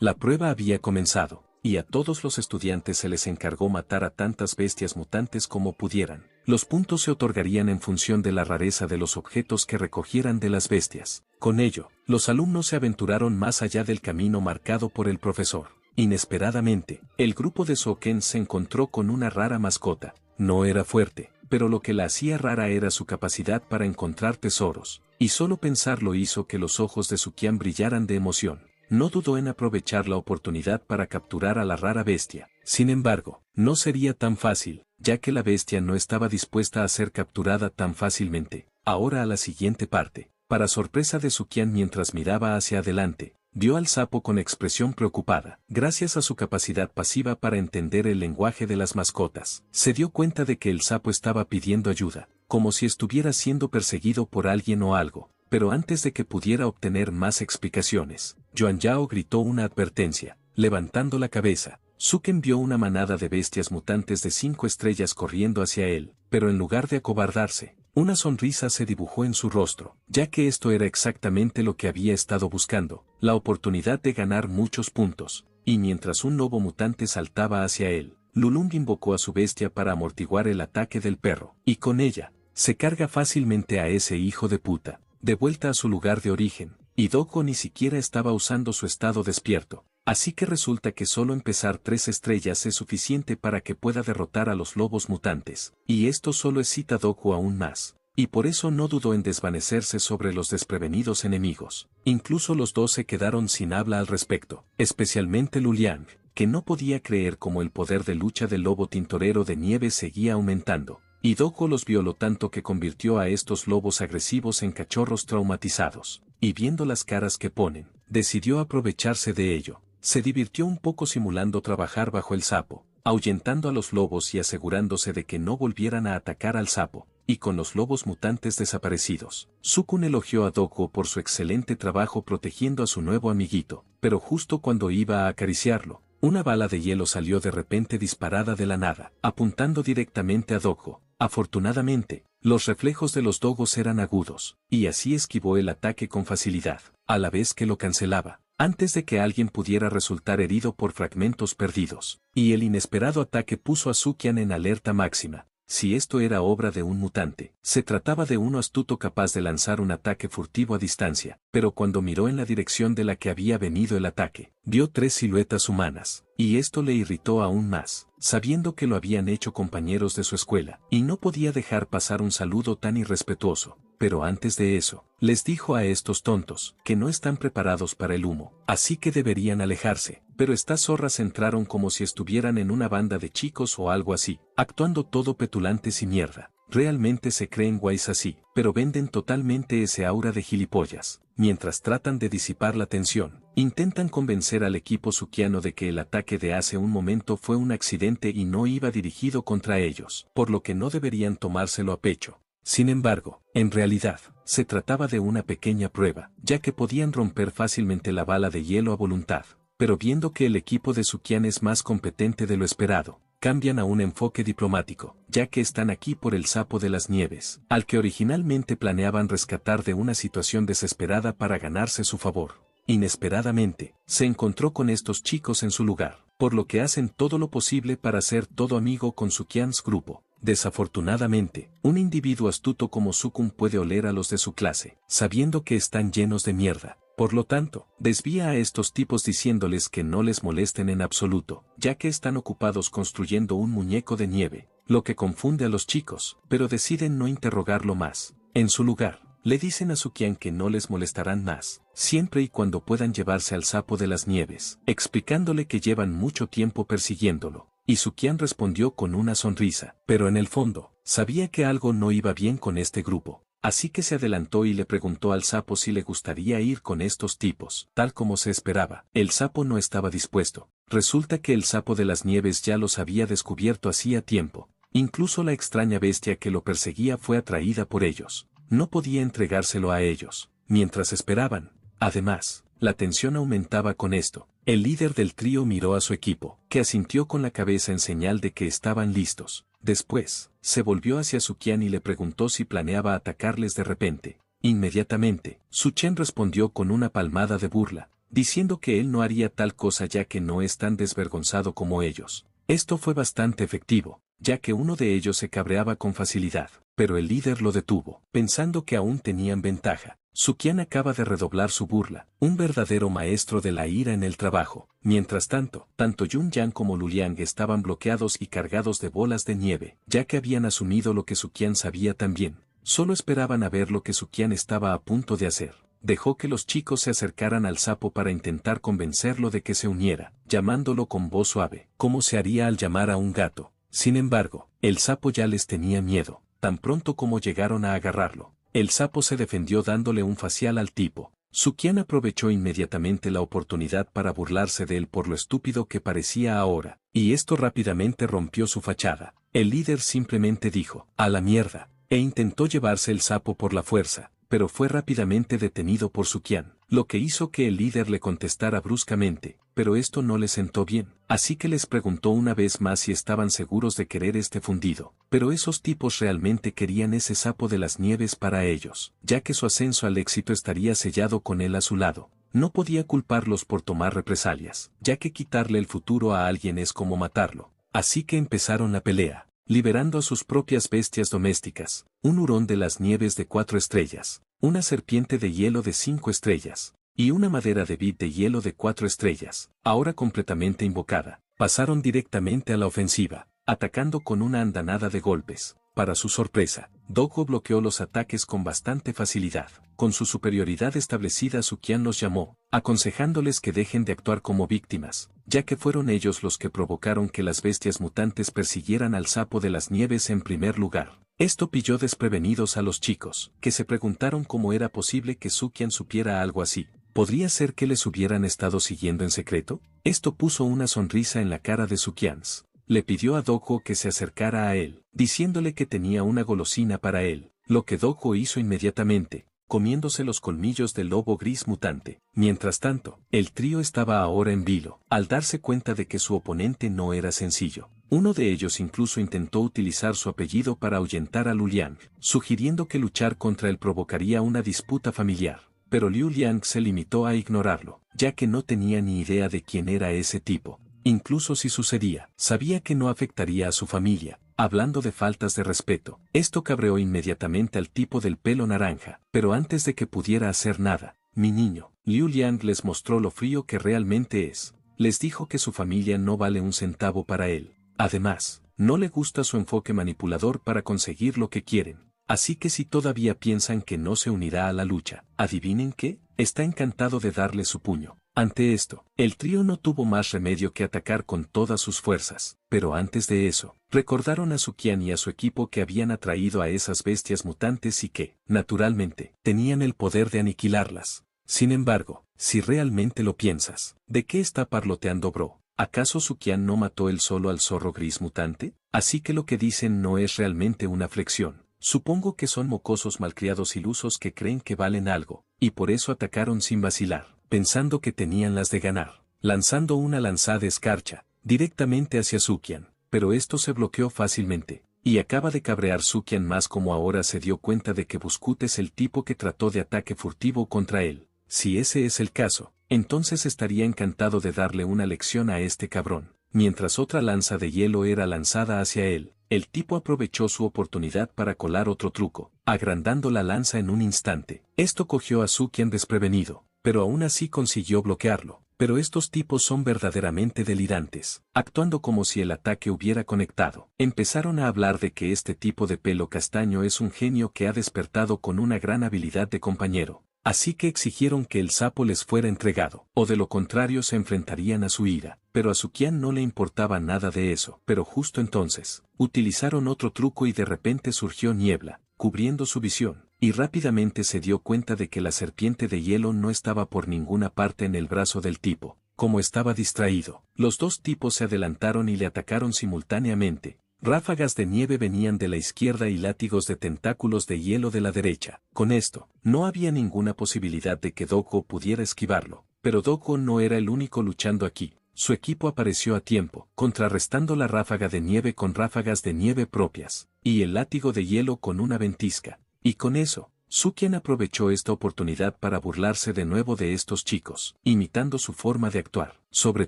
La prueba había comenzado, y a todos los estudiantes se les encargó matar a tantas bestias mutantes como pudieran. Los puntos se otorgarían en función de la rareza de los objetos que recogieran de las bestias. Con ello, los alumnos se aventuraron más allá del camino marcado por el profesor. Inesperadamente, el grupo de Soken se encontró con una rara mascota. No era fuerte, pero lo que la hacía rara era su capacidad para encontrar tesoros, y solo pensarlo hizo que los ojos de Sukian brillaran de emoción. No dudó en aprovechar la oportunidad para capturar a la rara bestia. Sin embargo, no sería tan fácil, ya que la bestia no estaba dispuesta a ser capturada tan fácilmente. Ahora a la siguiente parte. Para sorpresa de Sukian mientras miraba hacia adelante, vio al sapo con expresión preocupada. Gracias a su capacidad pasiva para entender el lenguaje de las mascotas, se dio cuenta de que el sapo estaba pidiendo ayuda, como si estuviera siendo perseguido por alguien o algo. Pero antes de que pudiera obtener más explicaciones, Yuan Yao gritó una advertencia. Levantando la cabeza, Suken vio una manada de bestias mutantes de 5 estrellas corriendo hacia él, pero en lugar de acobardarse, una sonrisa se dibujó en su rostro, ya que esto era exactamente lo que había estado buscando, la oportunidad de ganar muchos puntos. Y mientras un lobo mutante saltaba hacia él, Lulung invocó a su bestia para amortiguar el ataque del perro, y con ella, se carga fácilmente a ese hijo de puta. De vuelta a su lugar de origen, y Doko ni siquiera estaba usando su estado despierto. Así que resulta que solo empezar 3 estrellas es suficiente para que pueda derrotar a los lobos mutantes, y esto solo excita a Doko aún más, y por eso no dudó en desvanecerse sobre los desprevenidos enemigos. Incluso los dos se quedaron sin habla al respecto, especialmente Luliang, que no podía creer cómo el poder de lucha del lobo tintorero de nieve seguía aumentando. Y Doko los violó tanto que convirtió a estos lobos agresivos en cachorros traumatizados, y viendo las caras que ponen, decidió aprovecharse de ello. Se divirtió un poco simulando trabajar bajo el sapo, ahuyentando a los lobos y asegurándose de que no volvieran a atacar al sapo, y con los lobos mutantes desaparecidos. Sukun elogió a Doko por su excelente trabajo protegiendo a su nuevo amiguito, pero justo cuando iba a acariciarlo, una bala de hielo salió de repente disparada de la nada, apuntando directamente a Doko. Afortunadamente, los reflejos de los dogos eran agudos, y así esquivó el ataque con facilidad, a la vez que lo cancelaba, antes de que alguien pudiera resultar herido por fragmentos perdidos. Y el inesperado ataque puso a Sukian en alerta máxima. Si esto era obra de un mutante, se trataba de uno astuto capaz de lanzar un ataque furtivo a distancia, pero cuando miró en la dirección de la que había venido el ataque, vio 3 siluetas humanas, y esto le irritó aún más, sabiendo que lo habían hecho compañeros de su escuela, y no podía dejar pasar un saludo tan irrespetuoso. Pero antes de eso, les dijo a estos tontos que no están preparados para el humo, así que deberían alejarse. Pero estas zorras entraron como si estuvieran en una banda de chicos o algo así, actuando todo petulantes y mierda. Realmente se creen guays así, pero venden totalmente ese aura de gilipollas. Mientras tratan de disipar la tensión, intentan convencer al equipo sukiano de que el ataque de hace un momento fue un accidente y no iba dirigido contra ellos, por lo que no deberían tomárselo a pecho. Sin embargo, en realidad, se trataba de una pequeña prueba, ya que podían romper fácilmente la bala de hielo a voluntad. Pero viendo que el equipo de Sukian es más competente de lo esperado, cambian a un enfoque diplomático, ya que están aquí por el sapo de las nieves, al que originalmente planeaban rescatar de una situación desesperada para ganarse su favor. Inesperadamente, se encontró con estos chicos en su lugar, por lo que hacen todo lo posible para hacer todo amigo con Sukian's grupo. Desafortunadamente, un individuo astuto como Sukun puede oler a los de su clase, sabiendo que están llenos de mierda. Por lo tanto, desvía a estos tipos diciéndoles que no les molesten en absoluto, ya que están ocupados construyendo un muñeco de nieve, lo que confunde a los chicos, pero deciden no interrogarlo más. En su lugar, le dicen a Sukian que no les molestarán más, siempre y cuando puedan llevarse al sapo de las nieves, explicándole que llevan mucho tiempo persiguiéndolo. Y Sukian respondió con una sonrisa, pero en el fondo, sabía que algo no iba bien con este grupo. Así que se adelantó y le preguntó al sapo si le gustaría ir con estos tipos. Tal como se esperaba, el sapo no estaba dispuesto. Resulta que el sapo de las nieves ya los había descubierto hacía tiempo. Incluso la extraña bestia que lo perseguía fue atraída por ellos. No podía entregárselo a ellos, mientras esperaban. Además, la tensión aumentaba con esto. El líder del trío miró a su equipo, que asintió con la cabeza en señal de que estaban listos. Después, se volvió hacia Sukian y le preguntó si planeaba atacarles de repente. Inmediatamente, Suchen respondió con una palmada de burla. diciendo que él no haría tal cosa ya que no es tan desvergonzado como ellos. Esto fue bastante efectivo, ya que uno de ellos se cabreaba con facilidad, pero el líder lo detuvo, pensando que aún tenían ventaja. Sukian acaba de redoblar su burla, un verdadero maestro de la ira en el trabajo. Mientras tanto, tanto Yun-yang como Luliang estaban bloqueados y cargados de bolas de nieve, ya que habían asumido lo que Sukian sabía también. Solo esperaban a ver lo que Sukian estaba a punto de hacer. Dejó que los chicos se acercaran al sapo para intentar convencerlo de que se uniera, llamándolo con voz suave, como se haría al llamar a un gato. Sin embargo, el sapo ya les tenía miedo, tan pronto como llegaron a agarrarlo. El sapo se defendió dándole un facial al tipo. Sukian aprovechó inmediatamente la oportunidad para burlarse de él por lo estúpido que parecía ahora, y esto rápidamente rompió su fachada. El líder simplemente dijo, «A la mierda», e intentó llevarse el sapo por la fuerza, pero fue rápidamente detenido por Sukian, lo que hizo que el líder le contestara bruscamente, pero esto no le sentó bien, así que les preguntó una vez más si estaban seguros de querer este fundido, pero esos tipos realmente querían ese sapo de las nieves para ellos, ya que su ascenso al éxito estaría sellado con él a su lado. No podía culparlos por tomar represalias, ya que quitarle el futuro a alguien es como matarlo, así que empezaron la pelea. Liberando a sus propias bestias domésticas, un hurón de las nieves de 4 estrellas, una serpiente de hielo de 5 estrellas, y una madera de vid de hielo de 4 estrellas, ahora completamente invocada, pasaron directamente a la ofensiva, atacando con una andanada de golpes. Para su sorpresa, Doggo bloqueó los ataques con bastante facilidad. Con su superioridad establecida, Sukian los llamó, aconsejándoles que dejen de actuar como víctimas, ya que fueron ellos los que provocaron que las bestias mutantes persiguieran al sapo de las nieves en primer lugar. Esto pilló desprevenidos a los chicos, que se preguntaron cómo era posible que Sukian supiera algo así. ¿Podría ser que les hubieran estado siguiendo en secreto? Esto puso una sonrisa en la cara de Sukian. Le pidió a Doggo que se acercara a él, diciéndole que tenía una golosina para él, lo que Doggo hizo inmediatamente, comiéndose los colmillos del lobo gris mutante. Mientras tanto, el trío estaba ahora en vilo, al darse cuenta de que su oponente no era sencillo. Uno de ellos incluso intentó utilizar su apellido para ahuyentar a Luliang, sugiriendo que luchar contra él provocaría una disputa familiar. Pero Liu Liang se limitó a ignorarlo, ya que no tenía ni idea de quién era ese tipo. Incluso si sucedía, sabía que no afectaría a su familia. Hablando de faltas de respeto, esto cabreó inmediatamente al tipo del pelo naranja, pero antes de que pudiera hacer nada, mi niño, Liu Liang les mostró lo frío que realmente es. Les dijo que su familia no vale un centavo para él. Además, no le gusta su enfoque manipulador para conseguir lo que quieren. Así que si todavía piensan que no se unirá a la lucha, ¿adivinen qué? Está encantado de darle su puño. Ante esto, el trío no tuvo más remedio que atacar con todas sus fuerzas, pero antes de eso, recordaron a Sukian y a su equipo que habían atraído a esas bestias mutantes y que, naturalmente, tenían el poder de aniquilarlas. Sin embargo, si realmente lo piensas, ¿de qué está parloteando bro? ¿Acaso Sukian no mató él solo al zorro gris mutante? Así que lo que dicen no es realmente una flexión. Supongo que son mocosos malcriados ilusos que creen que valen algo, y por eso atacaron sin vacilar, pensando que tenían las de ganar, lanzando una lanzada de escarcha, directamente hacia Sukian, pero esto se bloqueó fácilmente, y acaba de cabrear Sukian más como ahora se dio cuenta de que Buskut es el tipo que trató de ataque furtivo contra él. Si ese es el caso, entonces estaría encantado de darle una lección a este cabrón. Mientras otra lanza de hielo era lanzada hacia él, el tipo aprovechó su oportunidad para colar otro truco, agrandando la lanza en un instante. Esto cogió a Sukian desprevenido, pero aún así consiguió bloquearlo. Pero estos tipos son verdaderamente delirantes, actuando como si el ataque hubiera conectado. Empezaron a hablar de que este tipo de pelo castaño es un genio que ha despertado con una gran habilidad de compañero. Así que exigieron que el sapo les fuera entregado, o de lo contrario se enfrentarían a su ira, pero a Sukian no le importaba nada de eso. Pero justo entonces, utilizaron otro truco y de repente surgió niebla, cubriendo su visión, y rápidamente se dio cuenta de que la serpiente de hielo no estaba por ninguna parte en el brazo del tipo. Como estaba distraído, los dos tipos se adelantaron y le atacaron simultáneamente. Ráfagas de nieve venían de la izquierda y látigos de tentáculos de hielo de la derecha. Con esto, no había ninguna posibilidad de que Doggo pudiera esquivarlo, pero Doggo no era el único luchando aquí. Su equipo apareció a tiempo, contrarrestando la ráfaga de nieve con ráfagas de nieve propias, y el látigo de hielo con una ventisca. Y con eso, Sukian aprovechó esta oportunidad para burlarse de nuevo de estos chicos, imitando su forma de actuar, sobre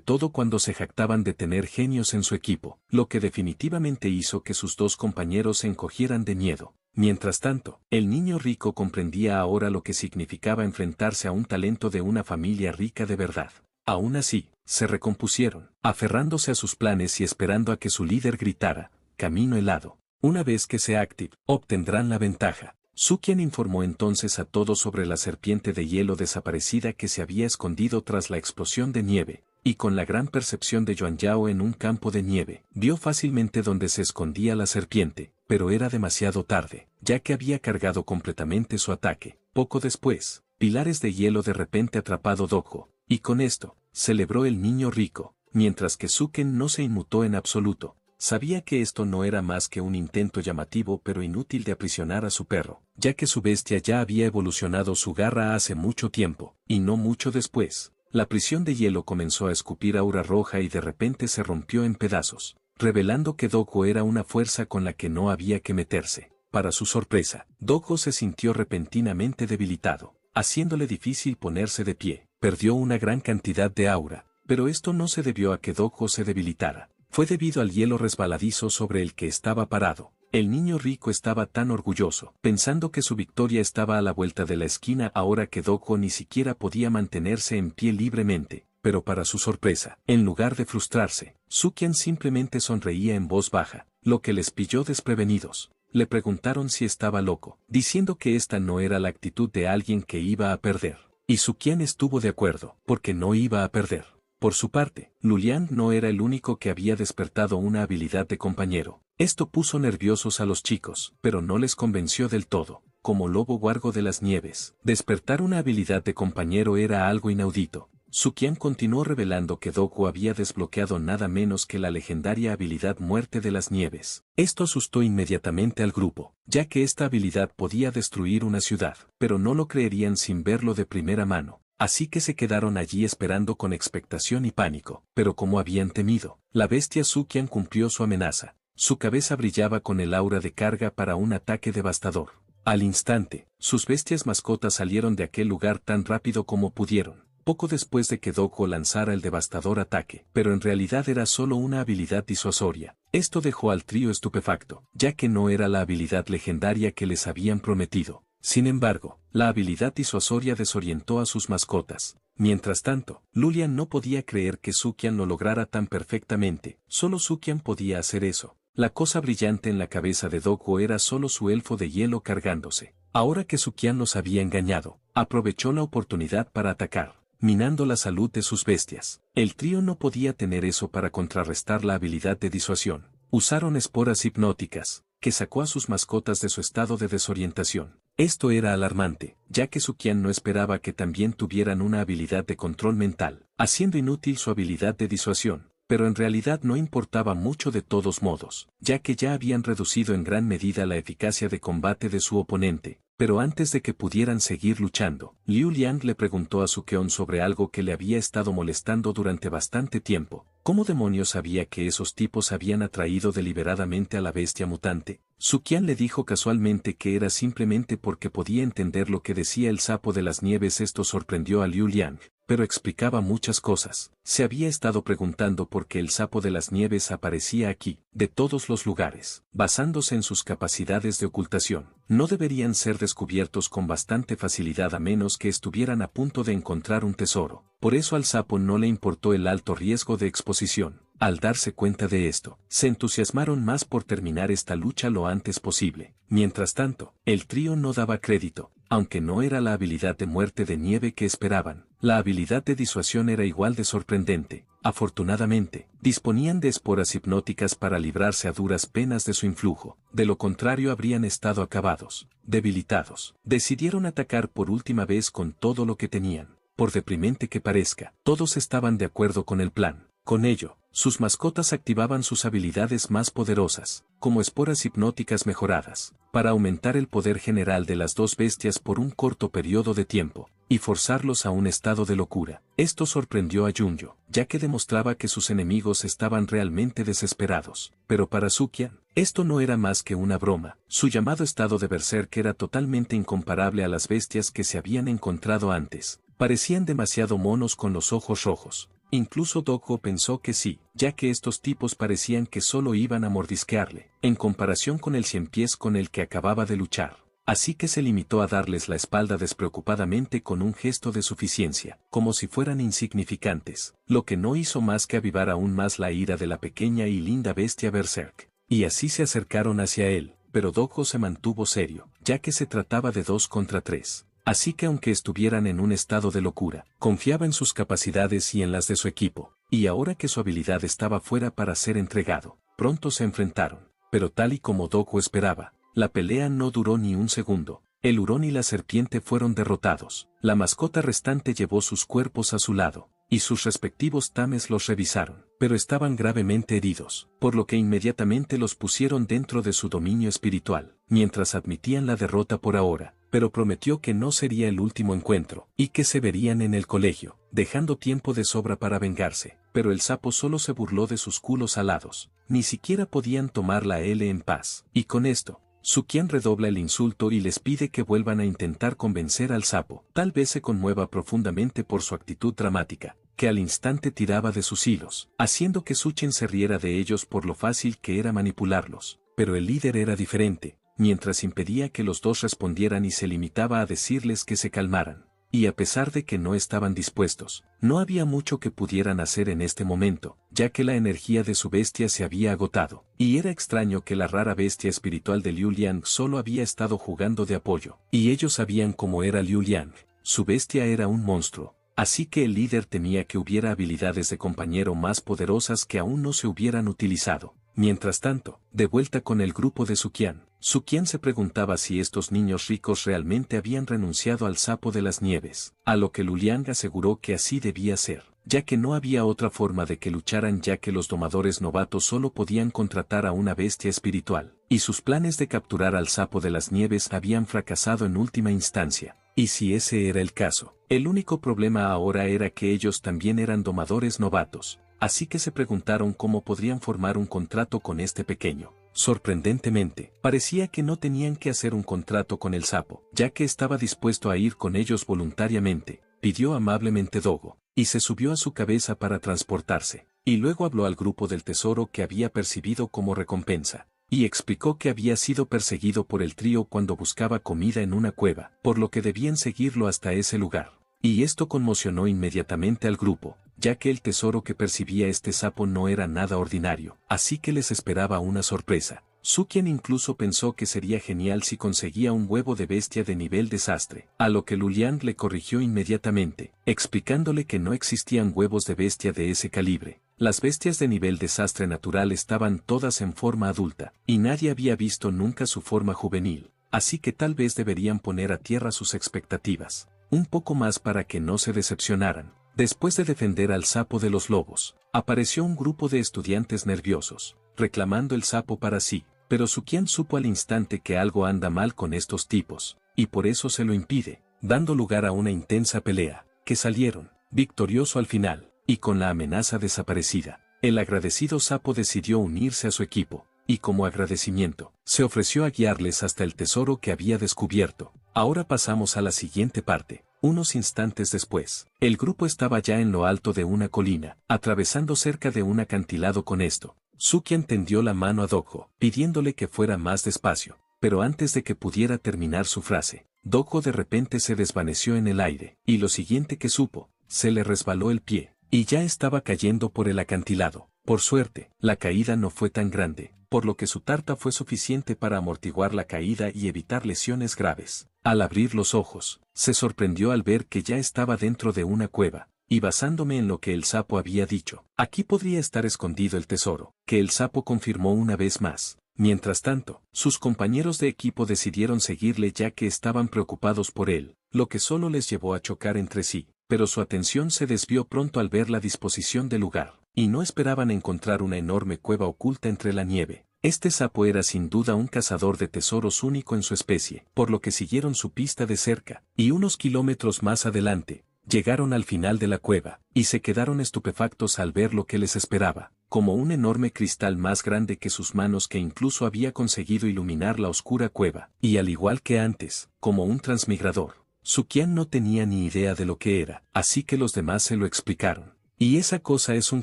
todo cuando se jactaban de tener genios en su equipo, lo que definitivamente hizo que sus dos compañeros se encogieran de miedo. Mientras tanto, el niño rico comprendía ahora lo que significaba enfrentarse a un talento de una familia rica de verdad. Aún así, se recompusieron, aferrándose a sus planes y esperando a que su líder gritara, «Camino helado». Una vez que sea active, obtendrán la ventaja. Sukian informó entonces a todos sobre la serpiente de hielo desaparecida que se había escondido tras la explosión de nieve, y con la gran percepción de Yuan Yao en un campo de nieve, vio fácilmente dónde se escondía la serpiente, pero era demasiado tarde, ya que había cargado completamente su ataque. Poco después, pilares de hielo de repente atrapado Dojo, y con esto, celebró el niño rico, mientras que Suken no se inmutó en absoluto. Sabía que esto no era más que un intento llamativo pero inútil de aprisionar a su perro, ya que su bestia ya había evolucionado su garra hace mucho tiempo, y no mucho después. La prisión de hielo comenzó a escupir aura roja y de repente se rompió en pedazos, revelando que Dogo era una fuerza con la que no había que meterse. Para su sorpresa, Dogo se sintió repentinamente debilitado, haciéndole difícil ponerse de pie. Perdió una gran cantidad de aura, pero esto no se debió a que Dogo se debilitara. Fue debido al hielo resbaladizo sobre el que estaba parado. El niño rico estaba tan orgulloso, pensando que su victoria estaba a la vuelta de la esquina ahora que Dogo ni siquiera podía mantenerse en pie libremente. Pero para su sorpresa, en lugar de frustrarse, Sukian simplemente sonreía en voz baja, lo que les pilló desprevenidos. Le preguntaron si estaba loco, diciendo que esta no era la actitud de alguien que iba a perder. Y Sukian estuvo de acuerdo, porque no iba a perder. Por su parte, Luliang no era el único que había despertado una habilidad de compañero. Esto puso nerviosos a los chicos, pero no les convenció del todo. Como lobo guargo de las nieves, despertar una habilidad de compañero era algo inaudito. Sukian continuó revelando que Dogo había desbloqueado nada menos que la legendaria habilidad Muerte de las Nieves. Esto asustó inmediatamente al grupo, ya que esta habilidad podía destruir una ciudad, pero no lo creerían sin verlo de primera mano. Así que se quedaron allí esperando con expectación y pánico, pero como habían temido, la bestia Sukian cumplió su amenaza. Su cabeza brillaba con el aura de carga para un ataque devastador. Al instante, sus bestias mascotas salieron de aquel lugar tan rápido como pudieron, poco después de que Dogo lanzara el devastador ataque, pero en realidad era solo una habilidad disuasoria. Esto dejó al trío estupefacto, ya que no era la habilidad legendaria que les habían prometido. Sin embargo, la habilidad disuasoria desorientó a sus mascotas. Mientras tanto, Luliang no podía creer que Sukian lo lograra tan perfectamente. Solo Sukian podía hacer eso. La cosa brillante en la cabeza de Dogo era solo su elfo de hielo cargándose. Ahora que Sukian los había engañado, aprovechó la oportunidad para atacar, minando la salud de sus bestias. El trío no podía tener eso para contrarrestar la habilidad de disuasión. Usaron esporas hipnóticas, que sacó a sus mascotas de su estado de desorientación. Esto era alarmante, ya que Sukian no esperaba que también tuvieran una habilidad de control mental, haciendo inútil su habilidad de disuasión, pero en realidad no importaba mucho de todos modos, ya que ya habían reducido en gran medida la eficacia de combate de su oponente. Pero antes de que pudieran seguir luchando, Liu Liang le preguntó a Sukeon sobre algo que le había estado molestando durante bastante tiempo. ¿Cómo demonios sabía que esos tipos habían atraído deliberadamente a la bestia mutante? Sukian le dijo casualmente que era simplemente porque podía entender lo que decía el sapo de las nieves. Esto sorprendió a Liu Liang, pero explicaba muchas cosas. Se había estado preguntando por qué el sapo de las nieves aparecía aquí, de todos los lugares, basándose en sus capacidades de ocultación. No deberían ser descubiertos con bastante facilidad a menos que estuvieran a punto de encontrar un tesoro. Por eso al sapo no le importó el alto riesgo de exposición. Al darse cuenta de esto, se entusiasmaron más por terminar esta lucha lo antes posible. Mientras tanto, el trío no daba crédito, aunque no era la habilidad de muerte de nieve que esperaban. La habilidad de disuasión era igual de sorprendente. Afortunadamente, disponían de esporas hipnóticas para librarse a duras penas de su influjo. De lo contrario habrían estado acabados, debilitados. Decidieron atacar por última vez con todo lo que tenían. Por deprimente que parezca, todos estaban de acuerdo con el plan. Con ello, sus mascotas activaban sus habilidades más poderosas, como esporas hipnóticas mejoradas, para aumentar el poder general de las dos bestias por un corto periodo de tiempo. y forzarlos a un estado de locura. Esto sorprendió a Junyo, ya que demostraba que sus enemigos estaban realmente desesperados. Pero para Sukian, esto no era más que una broma. Su llamado estado de berserk era totalmente incomparable a las bestias que se habían encontrado antes. Parecían demasiado monos con los ojos rojos. Incluso Doggo pensó que sí, ya que estos tipos parecían que solo iban a mordisquearle, en comparación con el 100 pies con el que acababa de luchar. Así que se limitó a darles la espalda despreocupadamente con un gesto de suficiencia, como si fueran insignificantes, lo que no hizo más que avivar aún más la ira de la pequeña y linda bestia berserk. Y así se acercaron hacia él, pero Doggo se mantuvo serio, ya que se trataba de 2 contra 3. Así que aunque estuvieran en un estado de locura, confiaba en sus capacidades y en las de su equipo, y ahora que su habilidad estaba fuera para ser entregado, pronto se enfrentaron. Pero tal y como Doggo esperaba, la pelea no duró ni un segundo. El hurón y la serpiente fueron derrotados. La mascota restante llevó sus cuerpos a su lado, y sus respectivos tames los revisaron, pero estaban gravemente heridos, por lo que inmediatamente los pusieron dentro de su dominio espiritual, mientras admitían la derrota por ahora, pero prometió que no sería el último encuentro, y que se verían en el colegio, dejando tiempo de sobra para vengarse. Pero el sapo solo se burló de sus culos alados, ni siquiera podían tomar la L en paz, y con esto, Sukian redobla el insulto y les pide que vuelvan a intentar convencer al sapo. Tal vez se conmueva profundamente por su actitud dramática, que al instante tiraba de sus hilos, haciendo que Suchen se riera de ellos por lo fácil que era manipularlos. Pero el líder era diferente, mientras impedía que los dos respondieran y se limitaba a decirles que se calmaran. Y a pesar de que no estaban dispuestos, no había mucho que pudieran hacer en este momento, ya que la energía de su bestia se había agotado, y era extraño que la rara bestia espiritual de Liu Liang solo había estado jugando de apoyo, y ellos sabían cómo era Liu Liang, su bestia era un monstruo, así que el líder temía que hubiera habilidades de compañero más poderosas que aún no se hubieran utilizado. Mientras tanto, de vuelta con el grupo de Sukian se preguntaba si estos niños ricos realmente habían renunciado al sapo de las nieves, a lo que Lu Liang aseguró que así debía ser, ya que no había otra forma de que lucharan ya que los domadores novatos solo podían contratar a una bestia espiritual, y sus planes de capturar al sapo de las nieves habían fracasado en última instancia. Y si ese era el caso, el único problema ahora era que ellos también eran domadores novatos, así que se preguntaron cómo podrían formar un contrato con este pequeño. Sorprendentemente, parecía que no tenían que hacer un contrato con el sapo, ya que estaba dispuesto a ir con ellos voluntariamente, pidió amablemente Doggo, y se subió a su cabeza para transportarse, y luego habló al grupo del tesoro que había percibido como recompensa, y explicó que había sido perseguido por el trío cuando buscaba comida en una cueva, por lo que debían seguirlo hasta ese lugar. Y esto conmocionó inmediatamente al grupo, ya que el tesoro que percibía este sapo no era nada ordinario, así que les esperaba una sorpresa. Sukian incluso pensó que sería genial si conseguía un huevo de bestia de nivel desastre, a lo que Lu Liang le corrigió inmediatamente, explicándole que no existían huevos de bestia de ese calibre. Las bestias de nivel desastre natural estaban todas en forma adulta, y nadie había visto nunca su forma juvenil, así que tal vez deberían poner a tierra sus expectativas un poco más para que no se decepcionaran. Después de defender al sapo de los lobos, apareció un grupo de estudiantes nerviosos, reclamando el sapo para sí, pero Sukian supo al instante que algo anda mal con estos tipos, y por eso se lo impide, dando lugar a una intensa pelea, que salieron, victorioso al final, y con la amenaza desaparecida. El agradecido sapo decidió unirse a su equipo, y como agradecimiento, se ofreció a guiarles hasta el tesoro que había descubierto. Ahora pasamos a la siguiente parte. Unos instantes después, el grupo estaba ya en lo alto de una colina, atravesando cerca de un acantilado con esto. Sukian tendió la mano a Doggo, pidiéndole que fuera más despacio, pero antes de que pudiera terminar su frase, Doggo de repente se desvaneció en el aire, y lo siguiente que supo, se le resbaló el pie, y ya estaba cayendo por el acantilado. Por suerte, la caída no fue tan grande, por lo que su tarta fue suficiente para amortiguar la caída y evitar lesiones graves. Al abrir los ojos, se sorprendió al ver que ya estaba dentro de una cueva, y basándome en lo que el sapo había dicho, aquí podría estar escondido el tesoro, que el sapo confirmó una vez más. Mientras tanto, sus compañeros de equipo decidieron seguirle ya que estaban preocupados por él, lo que solo les llevó a chocar entre sí, pero su atención se desvió pronto al ver la disposición del lugar, y no esperaban encontrar una enorme cueva oculta entre la nieve. Este sapo era sin duda un cazador de tesoros único en su especie, por lo que siguieron su pista de cerca, y unos kilómetros más adelante, llegaron al final de la cueva, y se quedaron estupefactos al ver lo que les esperaba, como un enorme cristal más grande que sus manos que incluso había conseguido iluminar la oscura cueva, y al igual que antes, como un transmigrador. Sukian no tenía ni idea de lo que era, así que los demás se lo explicaron. Y esa cosa es un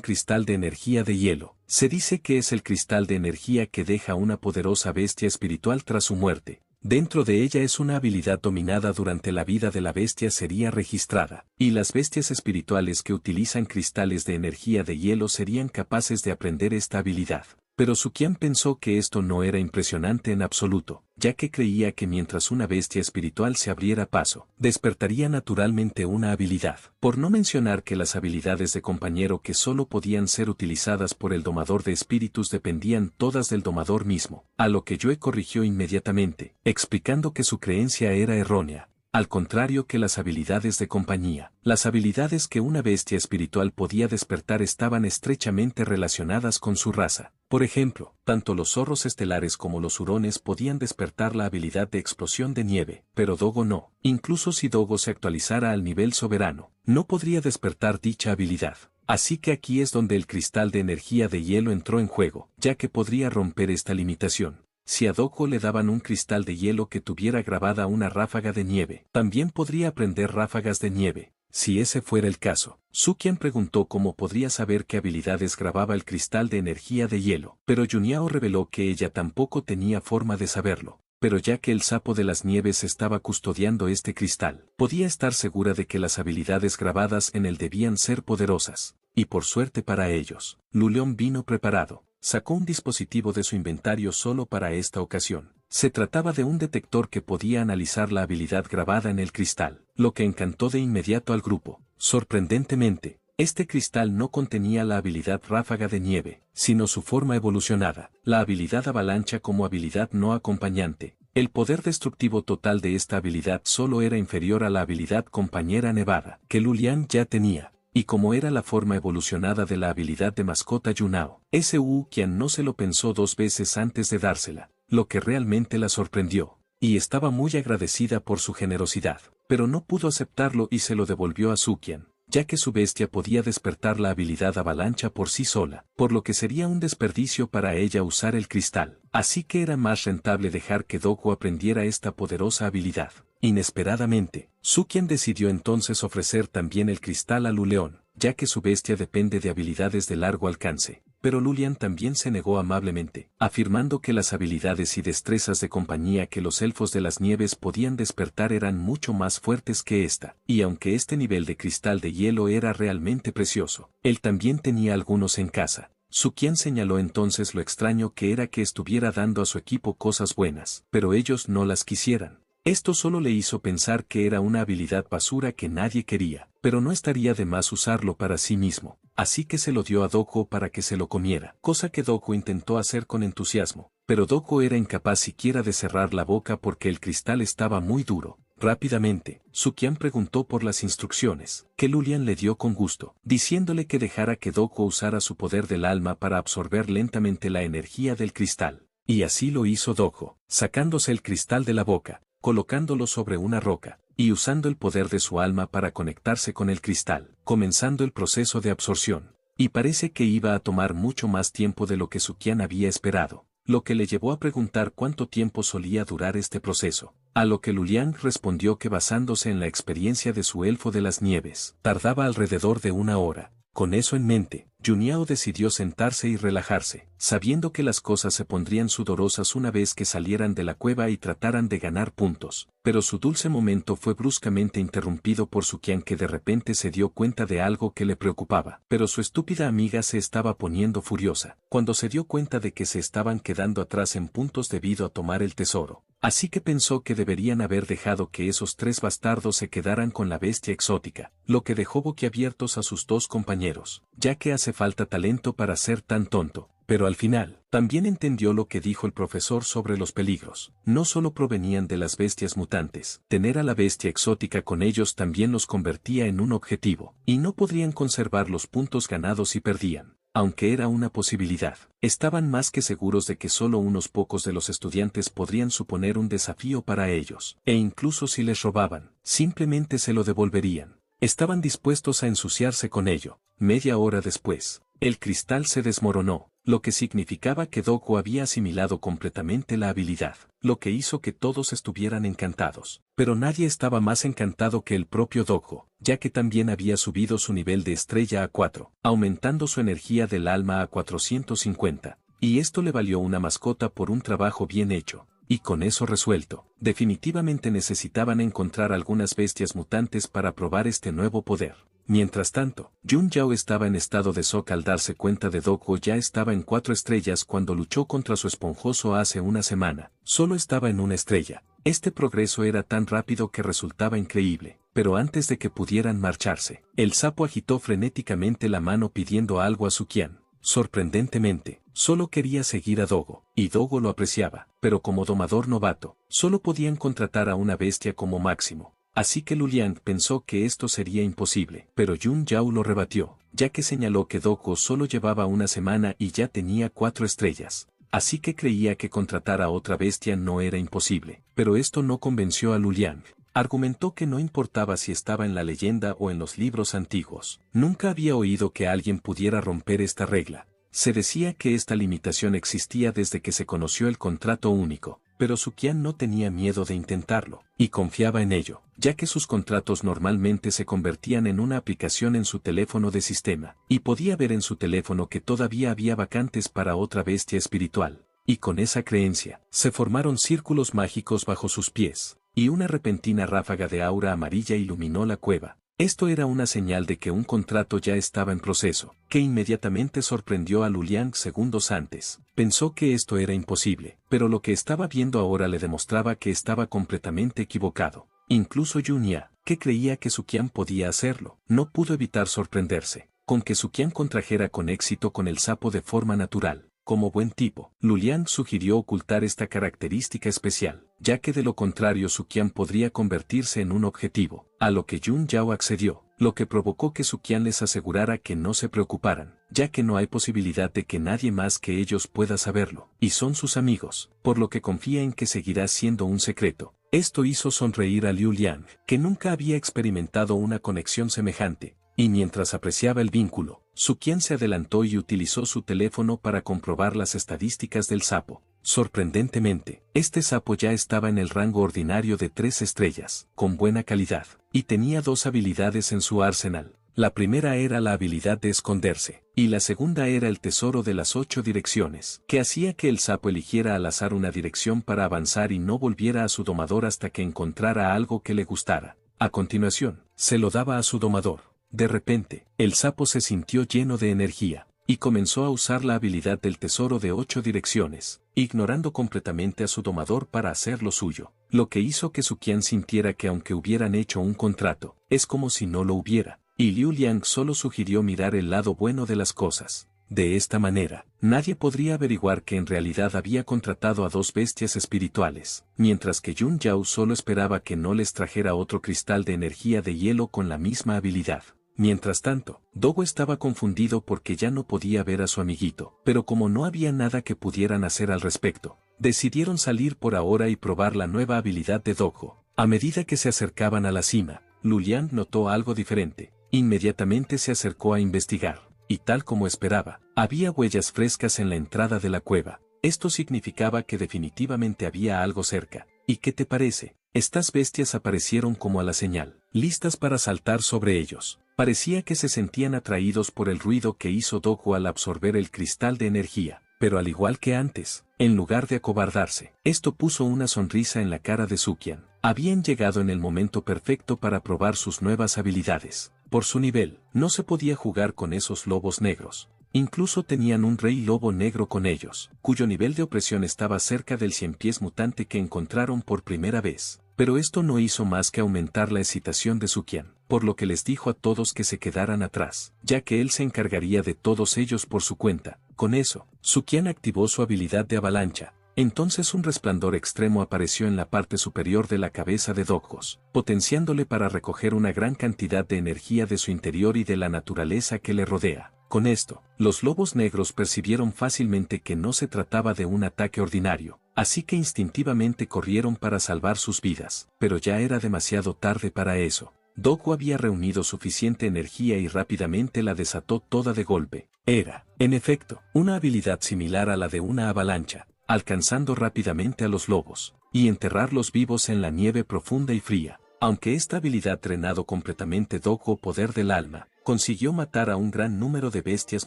cristal de energía de hielo. Se dice que es el cristal de energía que deja una poderosa bestia espiritual tras su muerte. Dentro de ella es una habilidad dominada durante la vida de la bestia sería registrada, y las bestias espirituales que utilizan cristales de energía de hielo serían capaces de aprender esta habilidad. Pero Sukian pensó que esto no era impresionante en absoluto, ya que creía que mientras una bestia espiritual se abriera paso, despertaría naturalmente una habilidad. Por no mencionar que las habilidades de compañero que solo podían ser utilizadas por el domador de espíritus dependían todas del domador mismo, a lo que Joe corrigió inmediatamente, explicando que su creencia era errónea. Al contrario que las habilidades de compañía, las habilidades que una bestia espiritual podía despertar estaban estrechamente relacionadas con su raza. Por ejemplo, tanto los zorros estelares como los hurones podían despertar la habilidad de explosión de nieve, pero Dogo no. Incluso si Dogo se actualizara al nivel soberano, no podría despertar dicha habilidad. Así que aquí es donde el cristal de energía de hielo entró en juego, ya que podría romper esta limitación. Si a Dogo le daban un cristal de hielo que tuviera grabada una ráfaga de nieve, también podría aprender ráfagas de nieve. Si ese fuera el caso, Sukian preguntó cómo podría saber qué habilidades grababa el cristal de energía de hielo, pero Juniao reveló que ella tampoco tenía forma de saberlo. Pero ya que el sapo de las nieves estaba custodiando este cristal, podía estar segura de que las habilidades grabadas en él debían ser poderosas. Y por suerte para ellos, Luleón vino preparado. Sacó un dispositivo de su inventario solo para esta ocasión. Se trataba de un detector que podía analizar la habilidad grabada en el cristal, lo que encantó de inmediato al grupo. Sorprendentemente, este cristal no contenía la habilidad ráfaga de nieve, sino su forma evolucionada, la habilidad avalancha como habilidad no acompañante. El poder destructivo total de esta habilidad solo era inferior a la habilidad compañera nevada, que Lulian ya tenía. Y como era la forma evolucionada de la habilidad de mascota Yunao, Sukian no se lo pensó dos veces antes de dársela, lo que realmente la sorprendió, y estaba muy agradecida por su generosidad, pero no pudo aceptarlo y se lo devolvió a Sukian, ya que su bestia podía despertar la habilidad avalancha por sí sola, por lo que sería un desperdicio para ella usar el cristal, así que era más rentable dejar que Dogo aprendiera esta poderosa habilidad. Inesperadamente, Sukian decidió entonces ofrecer también el cristal a Luleón, ya que su bestia depende de habilidades de largo alcance, pero Lulian también se negó amablemente, afirmando que las habilidades y destrezas de compañía que los elfos de las nieves podían despertar eran mucho más fuertes que esta, y aunque este nivel de cristal de hielo era realmente precioso, él también tenía algunos en casa. Sukian señaló entonces lo extraño que era que estuviera dando a su equipo cosas buenas, pero ellos no las quisieran. Esto solo le hizo pensar que era una habilidad basura que nadie quería, pero no estaría de más usarlo para sí mismo, así que se lo dio a Dogo para que se lo comiera, cosa que Dogo intentó hacer con entusiasmo, pero Dogo era incapaz siquiera de cerrar la boca porque el cristal estaba muy duro. Rápidamente, Sukian preguntó por las instrucciones, que Lulian le dio con gusto, diciéndole que dejara que Dogo usara su poder del alma para absorber lentamente la energía del cristal. Y así lo hizo Dogo, sacándose el cristal de la boca, colocándolo sobre una roca, y usando el poder de su alma para conectarse con el cristal, comenzando el proceso de absorción. Y parece que iba a tomar mucho más tiempo de lo que Sukian había esperado, lo que le llevó a preguntar cuánto tiempo solía durar este proceso, a lo que Lulian respondió que basándose en la experiencia de su elfo de las nieves, tardaba alrededor de 1 hora. Con eso en mente, Juniao decidió sentarse y relajarse, sabiendo que las cosas se pondrían sudorosas una vez que salieran de la cueva y trataran de ganar puntos, pero su dulce momento fue bruscamente interrumpido por Sukian que de repente se dio cuenta de algo que le preocupaba, pero su estúpida amiga se estaba poniendo furiosa, cuando se dio cuenta de que se estaban quedando atrás en puntos debido a tomar el tesoro. Así que pensó que deberían haber dejado que esos 3 bastardos se quedaran con la bestia exótica, lo que dejó boquiabiertos a sus 2 compañeros, ya que hace falta talento para ser tan tonto. Pero al final, también entendió lo que dijo el profesor sobre los peligros. No solo provenían de las bestias mutantes, tener a la bestia exótica con ellos también los convertía en un objetivo, y no podrían conservar los puntos ganados si perdían. aunque era una posibilidad. Estaban más que seguros de que solo unos pocos de los estudiantes podrían suponer un desafío para ellos, e incluso si les robaban, simplemente se lo devolverían. Estaban dispuestos a ensuciarse con ello. Media hora después, el cristal se desmoronó, lo que significaba que Dogo había asimilado completamente la habilidad, lo que hizo que todos estuvieran encantados. Pero nadie estaba más encantado que el propio Dogo, ya que también había subido su nivel de estrella a 4, aumentando su energía del alma a 450, y esto le valió una mascota por un trabajo bien hecho. Y con eso resuelto, definitivamente necesitaban encontrar algunas bestias mutantes para probar este nuevo poder. Mientras tanto, Yun Yao estaba en estado de shock al darse cuenta de Dogo ya estaba en 4 estrellas cuando luchó contra su esponjoso hace una semana. Solo estaba en una estrella. Este progreso era tan rápido que resultaba increíble, pero antes de que pudieran marcharse, el sapo agitó frenéticamente la mano pidiendo algo a Suqian. Sorprendentemente, solo quería seguir a Dogo, y Dogo lo apreciaba, pero como domador novato, solo podían contratar a una bestia como máximo. Así que Luliang pensó que esto sería imposible, pero Yun Yao lo rebatió, ya que señaló que Dogo solo llevaba una semana y ya tenía 4 estrellas. Así que creía que contratar a otra bestia no era imposible, pero esto no convenció a Luliang. Argumentó que no importaba si estaba en la leyenda o en los libros antiguos. Nunca había oído que alguien pudiera romper esta regla. Se decía que esta limitación existía desde que se conoció el contrato único, pero Suqian no tenía miedo de intentarlo, y confiaba en ello, ya que sus contratos normalmente se convertían en una aplicación en su teléfono de sistema, y podía ver en su teléfono que todavía había vacantes para otra bestia espiritual. Y con esa creencia, se formaron círculos mágicos bajo sus pies, y una repentina ráfaga de aura amarilla iluminó la cueva. Esto era una señal de que un contrato ya estaba en proceso, que inmediatamente sorprendió a Luliang segundos antes. Pensó que esto era imposible, pero lo que estaba viendo ahora le demostraba que estaba completamente equivocado. Incluso Yunya, que creía que Suqian podía hacerlo, no pudo evitar sorprenderse, con que Suqian contrajera con éxito con el sapo de forma natural. Como buen tipo, Luliang sugirió ocultar esta característica especial, ya que de lo contrario Suqian podría convertirse en un objetivo, a lo que Yun Yao accedió, lo que provocó que Suqian les asegurara que no se preocuparan, ya que no hay posibilidad de que nadie más que ellos pueda saberlo, y son sus amigos, por lo que confía en que seguirá siendo un secreto. Esto hizo sonreír a Liu Liang, que nunca había experimentado una conexión semejante. Y mientras apreciaba el vínculo, Suqian se adelantó y utilizó su teléfono para comprobar las estadísticas del sapo. Sorprendentemente, este sapo ya estaba en el rango ordinario de 3 estrellas, con buena calidad, y tenía 2 habilidades en su arsenal. La primera era la habilidad de esconderse, y la segunda era el tesoro de las 8 direcciones, que hacía que el sapo eligiera al azar una dirección para avanzar y no volviera a su domador hasta que encontrara algo que le gustara. A continuación, se lo daba a su domador. De repente, el sapo se sintió lleno de energía, y comenzó a usar la habilidad del tesoro de 8 direcciones, ignorando completamente a su domador para hacer lo suyo, lo que hizo que Suqian sintiera que aunque hubieran hecho un contrato, es como si no lo hubiera, y Liu Liang solo sugirió mirar el lado bueno de las cosas. De esta manera, nadie podría averiguar que en realidad había contratado a 2 bestias espirituales, mientras que Yun Yao solo esperaba que no les trajera otro cristal de energía de hielo con la misma habilidad. Mientras tanto, Dogo estaba confundido porque ya no podía ver a su amiguito, pero como no había nada que pudieran hacer al respecto, decidieron salir por ahora y probar la nueva habilidad de Dogo. A medida que se acercaban a la cima, Luliang notó algo diferente. Inmediatamente se acercó a investigar, y tal como esperaba, había huellas frescas en la entrada de la cueva. Esto significaba que definitivamente había algo cerca. ¿Y qué te parece? Estas bestias aparecieron como a la señal, listas para saltar sobre ellos. Parecía que se sentían atraídos por el ruido que hizo Dogo al absorber el cristal de energía, pero al igual que antes, en lugar de acobardarse, esto puso una sonrisa en la cara de Suqian. Habían llegado en el momento perfecto para probar sus nuevas habilidades. Por su nivel, no se podía jugar con esos lobos negros. Incluso tenían un rey lobo negro con ellos, cuyo nivel de opresión estaba cerca del 100 pies mutante que encontraron por primera vez. Pero esto no hizo más que aumentar la excitación de Suqian, por lo que les dijo a todos que se quedaran atrás, ya que él se encargaría de todos ellos por su cuenta. Con eso, Suqian activó su habilidad de avalancha. Entonces un resplandor extremo apareció en la parte superior de la cabeza de Dogos, potenciándole para recoger una gran cantidad de energía de su interior y de la naturaleza que le rodea. Con esto, los lobos negros percibieron fácilmente que no se trataba de un ataque ordinario, así que instintivamente corrieron para salvar sus vidas, pero ya era demasiado tarde para eso. Doggo había reunido suficiente energía y rápidamente la desató toda de golpe. Era, en efecto, una habilidad similar a la de una avalancha, alcanzando rápidamente a los lobos, y enterrarlos vivos en la nieve profunda y fría. Aunque esta habilidad drenado completamente Doggo poder del alma, consiguió matar a un gran número de bestias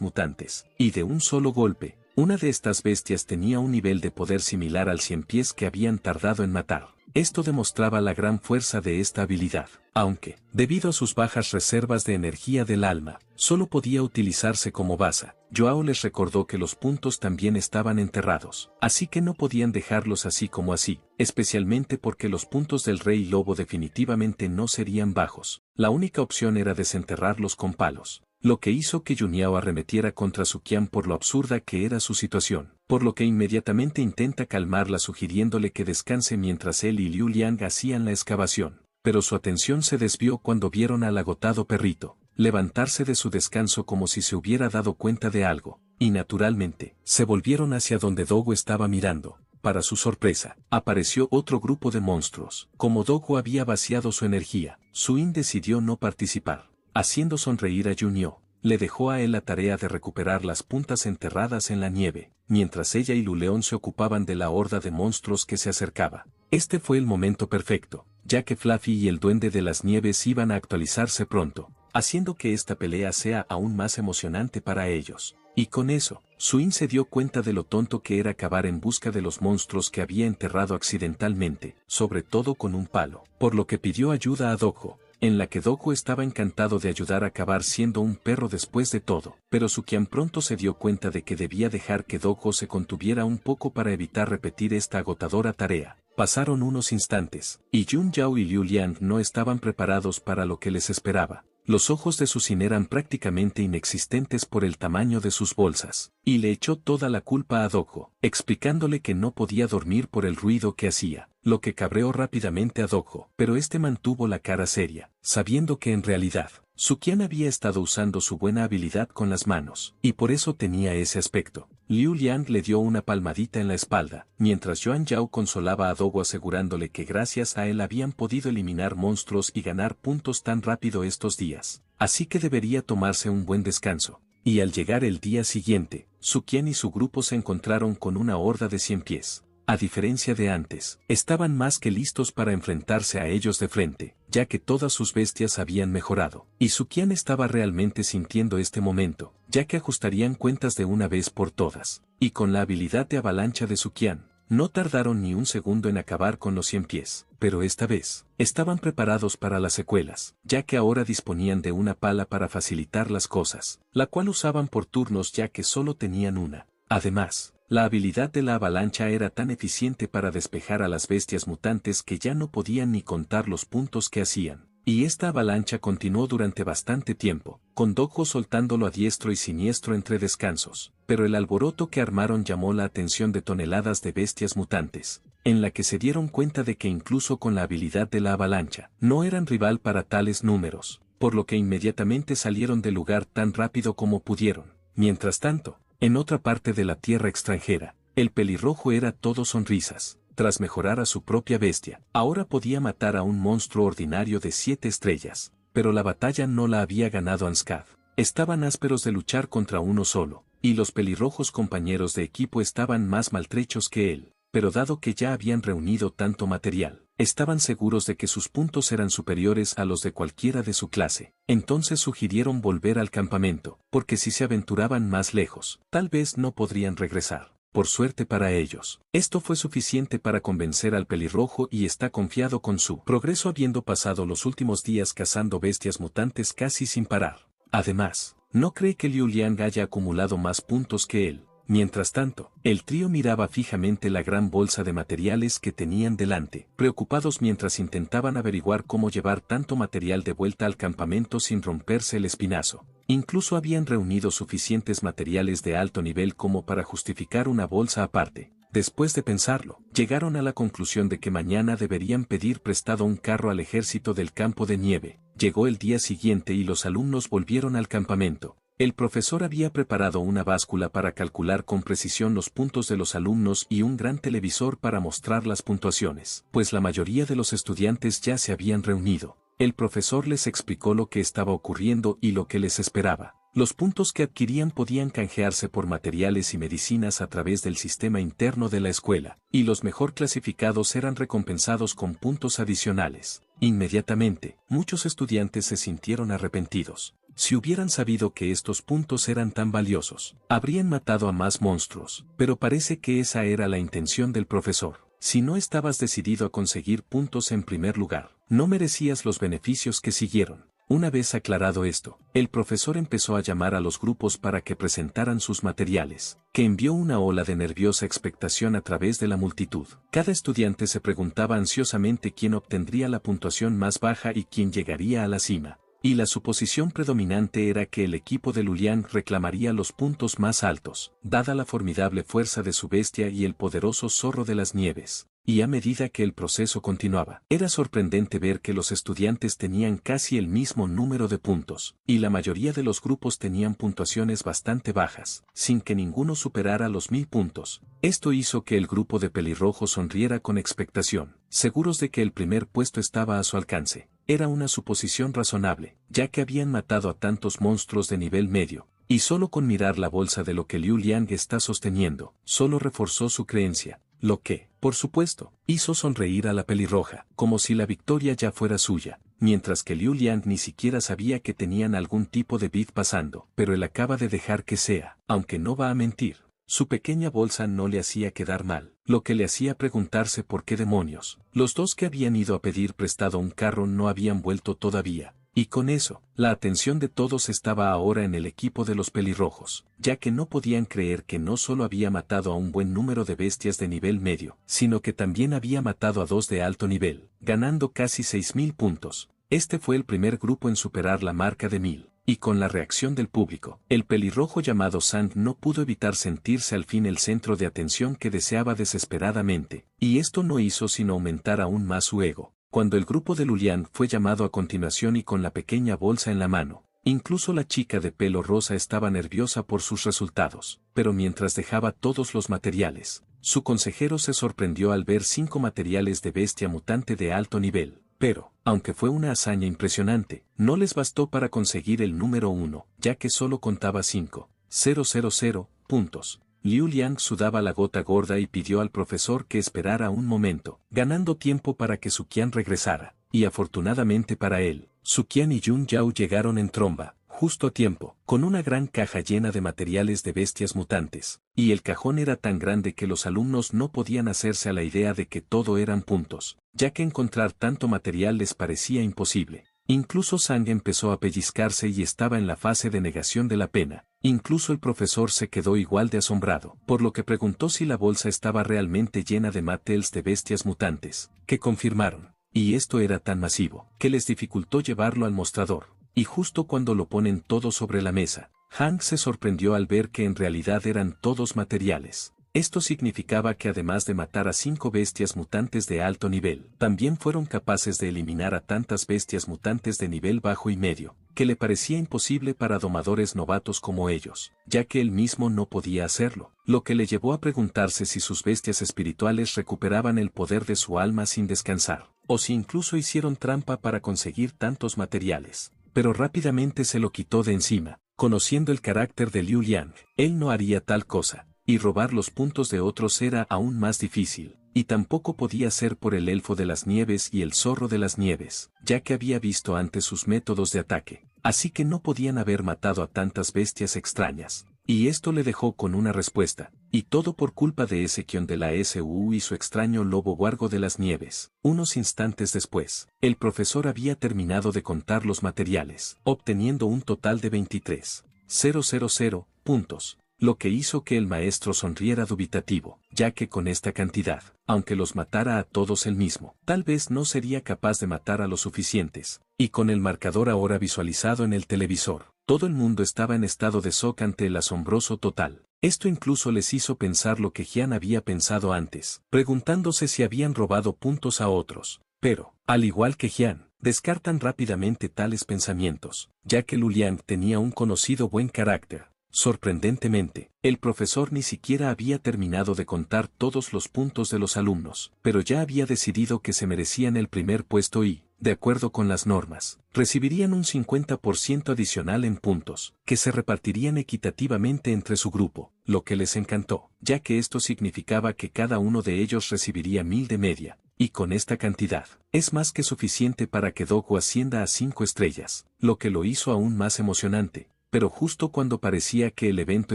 mutantes, y de un solo golpe. Una de estas bestias tenía un nivel de poder similar al 100 pies que habían tardado en matar. Esto demostraba la gran fuerza de esta habilidad, aunque, debido a sus bajas reservas de energía del alma, solo podía utilizarse como base. Joao les recordó que los puntos también estaban enterrados, así que no podían dejarlos así como así, especialmente porque los puntos del Rey Lobo definitivamente no serían bajos. La única opción era desenterrarlos con palos, lo que hizo que Juniao arremetiera contra Suqian por lo absurda que era su situación, por lo que inmediatamente intenta calmarla sugiriéndole que descanse mientras él y Liu Liang hacían la excavación, pero su atención se desvió cuando vieron al agotado perrito levantarse de su descanso como si se hubiera dado cuenta de algo, y naturalmente, se volvieron hacia donde Doggo estaba mirando. Para su sorpresa, apareció otro grupo de monstruos. Como Doggo había vaciado su energía, Suin decidió no participar. Haciendo sonreír a Junio, le dejó a él la tarea de recuperar las puntas enterradas en la nieve, mientras ella y Luleón se ocupaban de la horda de monstruos que se acercaba. Este fue el momento perfecto, ya que Fluffy y el Duende de las Nieves iban a actualizarse pronto, haciendo que esta pelea sea aún más emocionante para ellos. Y con eso, Suin se dio cuenta de lo tonto que era cavar en busca de los monstruos que había enterrado accidentalmente, sobre todo con un palo, por lo que pidió ayuda a Doggo, en la que Doggo estaba encantado de ayudar a cavar siendo un perro después de todo, pero Suqian pronto se dio cuenta de que debía dejar que Doggo se contuviera un poco para evitar repetir esta agotadora tarea. Pasaron unos instantes, y Jun Yao y Liu Liang no estaban preparados para lo que les esperaba. Los ojos de Susin eran prácticamente inexistentes por el tamaño de sus bolsas, y le echó toda la culpa a Doggo, explicándole que no podía dormir por el ruido que hacía, lo que cabreó rápidamente a Doggo, pero este mantuvo la cara seria, sabiendo que en realidad, Suqian había estado usando su buena habilidad con las manos, y por eso tenía ese aspecto. Liu Liang le dio una palmadita en la espalda, mientras Yuan Yao consolaba a Doggo asegurándole que gracias a él habían podido eliminar monstruos y ganar puntos tan rápido estos días, así que debería tomarse un buen descanso. Y al llegar el día siguiente, Suqian y su grupo se encontraron con una horda de 100 pies. A diferencia de antes, estaban más que listos para enfrentarse a ellos de frente, ya que todas sus bestias habían mejorado, y Suqian estaba realmente sintiendo este momento, ya que ajustarían cuentas de una vez por todas, y con la habilidad de avalancha de Suqian, no tardaron ni un segundo en acabar con los 100 pies, pero esta vez, estaban preparados para las secuelas, ya que ahora disponían de una pala para facilitar las cosas, la cual usaban por turnos ya que solo tenían una. Además, la habilidad de la avalancha era tan eficiente para despejar a las bestias mutantes que ya no podían ni contar los puntos que hacían. Y esta avalancha continuó durante bastante tiempo, con Doggo soltándolo a diestro y siniestro entre descansos, pero el alboroto que armaron llamó la atención de toneladas de bestias mutantes, en la que se dieron cuenta de que incluso con la habilidad de la avalancha, no eran rival para tales números, por lo que inmediatamente salieron del lugar tan rápido como pudieron. Mientras tanto, en otra parte de la tierra extranjera, el pelirrojo era todo sonrisas. Tras mejorar a su propia bestia, ahora podía matar a un monstruo ordinario de 7 estrellas, pero la batalla no la había ganado Anscad. Estaban ásperos de luchar contra uno solo, y los pelirrojos compañeros de equipo estaban más maltrechos que él, pero dado que ya habían reunido tanto material, estaban seguros de que sus puntos eran superiores a los de cualquiera de su clase. Entonces sugirieron volver al campamento, porque si se aventuraban más lejos, tal vez no podrían regresar. Por suerte para ellos, esto fue suficiente para convencer al pelirrojo y está confiado con su progreso habiendo pasado los últimos días cazando bestias mutantes casi sin parar. Además, no cree que Liu Liang haya acumulado más puntos que él. Mientras tanto, el trío miraba fijamente la gran bolsa de materiales que tenían delante, preocupados mientras intentaban averiguar cómo llevar tanto material de vuelta al campamento sin romperse el espinazo. Incluso habían reunido suficientes materiales de alto nivel como para justificar una bolsa aparte. Después de pensarlo, llegaron a la conclusión de que mañana deberían pedir prestado un carro al ejército del campo de nieve. Llegó el día siguiente y los alumnos volvieron al campamento. El profesor había preparado una báscula para calcular con precisión los puntos de los alumnos y un gran televisor para mostrar las puntuaciones, pues la mayoría de los estudiantes ya se habían reunido. El profesor les explicó lo que estaba ocurriendo y lo que les esperaba. Los puntos que adquirían podían canjearse por materiales y medicinas a través del sistema interno de la escuela, y los mejor clasificados eran recompensados con puntos adicionales. Inmediatamente, muchos estudiantes se sintieron arrepentidos. Si hubieran sabido que estos puntos eran tan valiosos, habrían matado a más monstruos, pero parece que esa era la intención del profesor. Si no estabas decidido a conseguir puntos en primer lugar, no merecías los beneficios que siguieron. Una vez aclarado esto, el profesor empezó a llamar a los grupos para que presentaran sus materiales, que envió una ola de nerviosa expectación a través de la multitud. Cada estudiante se preguntaba ansiosamente quién obtendría la puntuación más baja y quién llegaría a la cima. Y la suposición predominante era que el equipo de Luliang reclamaría los puntos más altos, dada la formidable fuerza de su bestia y el poderoso zorro de las nieves. Y a medida que el proceso continuaba, era sorprendente ver que los estudiantes tenían casi el mismo número de puntos, y la mayoría de los grupos tenían puntuaciones bastante bajas, sin que ninguno superara los 1000 puntos. Esto hizo que el grupo de pelirrojos sonriera con expectación, seguros de que el primer puesto estaba a su alcance. Era una suposición razonable, ya que habían matado a tantos monstruos de nivel medio, y solo con mirar la bolsa de lo que Liu Liang está sosteniendo, solo reforzó su creencia. Lo que, por supuesto, hizo sonreír a la pelirroja, como si la victoria ya fuera suya, mientras que Liu Liang ni siquiera sabía que tenían algún tipo de bid pasando, pero él acaba de dejar que sea, aunque no va a mentir. Su pequeña bolsa no le hacía quedar mal, lo que le hacía preguntarse por qué demonios. Los dos que habían ido a pedir prestado un carro no habían vuelto todavía. Y con eso, la atención de todos estaba ahora en el equipo de los pelirrojos, ya que no podían creer que no solo había matado a un buen número de bestias de nivel medio, sino que también había matado a 2 de alto nivel, ganando casi 6000 puntos. Este fue el primer grupo en superar la marca de 1000. Y con la reacción del público, el pelirrojo llamado Sang no pudo evitar sentirse al fin el centro de atención que deseaba desesperadamente, y esto no hizo sino aumentar aún más su ego. Cuando el grupo de Luliang fue llamado a continuación y con la pequeña bolsa en la mano, incluso la chica de pelo rosa estaba nerviosa por sus resultados, pero mientras dejaba todos los materiales, su consejero se sorprendió al ver 5 materiales de bestia mutante de alto nivel. Pero, aunque fue una hazaña impresionante, no les bastó para conseguir el número 1, ya que solo contaba 5,000 puntos. Liu Liang sudaba la gota gorda y pidió al profesor que esperara un momento, ganando tiempo para que Suqian regresara, y afortunadamente para él, Suqian y Yun Yao llegaron en tromba, justo a tiempo, con una gran caja llena de materiales de bestias mutantes, y el cajón era tan grande que los alumnos no podían hacerse a la idea de que todo eran puntos, ya que encontrar tanto material les parecía imposible. Incluso Sang empezó a pellizcarse y estaba en la fase de negación de la pena. Incluso el profesor se quedó igual de asombrado, por lo que preguntó si la bolsa estaba realmente llena de materiales de bestias mutantes, que confirmaron. Y esto era tan masivo, que les dificultó llevarlo al mostrador. Y justo cuando lo ponen todo sobre la mesa, Hank se sorprendió al ver que en realidad eran todos materiales. Esto significaba que además de matar a 5 bestias mutantes de alto nivel, también fueron capaces de eliminar a tantas bestias mutantes de nivel bajo y medio, que le parecía imposible para domadores novatos como ellos, ya que él mismo no podía hacerlo, lo que le llevó a preguntarse si sus bestias espirituales recuperaban el poder de su alma sin descansar, o si incluso hicieron trampa para conseguir tantos materiales. Pero rápidamente se lo quitó de encima, conociendo el carácter de Liu Liang, él no haría tal cosa. Y robar los puntos de otros era aún más difícil, y tampoco podía ser por el elfo de las nieves y el zorro de las nieves, ya que había visto antes sus métodos de ataque, así que no podían haber matado a tantas bestias extrañas. Y esto le dejó con una respuesta, y todo por culpa de ese Kion de la SUU y su extraño lobo guargo de las nieves. Unos instantes después, el profesor había terminado de contar los materiales, obteniendo un total de 23,000 puntos. Lo que hizo que el maestro sonriera dubitativo, ya que con esta cantidad, aunque los matara a todos él mismo, tal vez no sería capaz de matar a los suficientes, y con el marcador ahora visualizado en el televisor, todo el mundo estaba en estado de shock ante el asombroso total. Esto incluso les hizo pensar lo que Jian había pensado antes, preguntándose si habían robado puntos a otros. Pero, al igual que Jian, descartan rápidamente tales pensamientos, ya que Luliang tenía un conocido buen carácter. Sorprendentemente, el profesor ni siquiera había terminado de contar todos los puntos de los alumnos, pero ya había decidido que se merecían el primer puesto y, de acuerdo con las normas, recibirían un 50% adicional en puntos, que se repartirían equitativamente entre su grupo, lo que les encantó, ya que esto significaba que cada uno de ellos recibiría 1000 de media, y con esta cantidad, es más que suficiente para que Dogo ascienda a 5 estrellas, lo que lo hizo aún más emocionante. Pero justo cuando parecía que el evento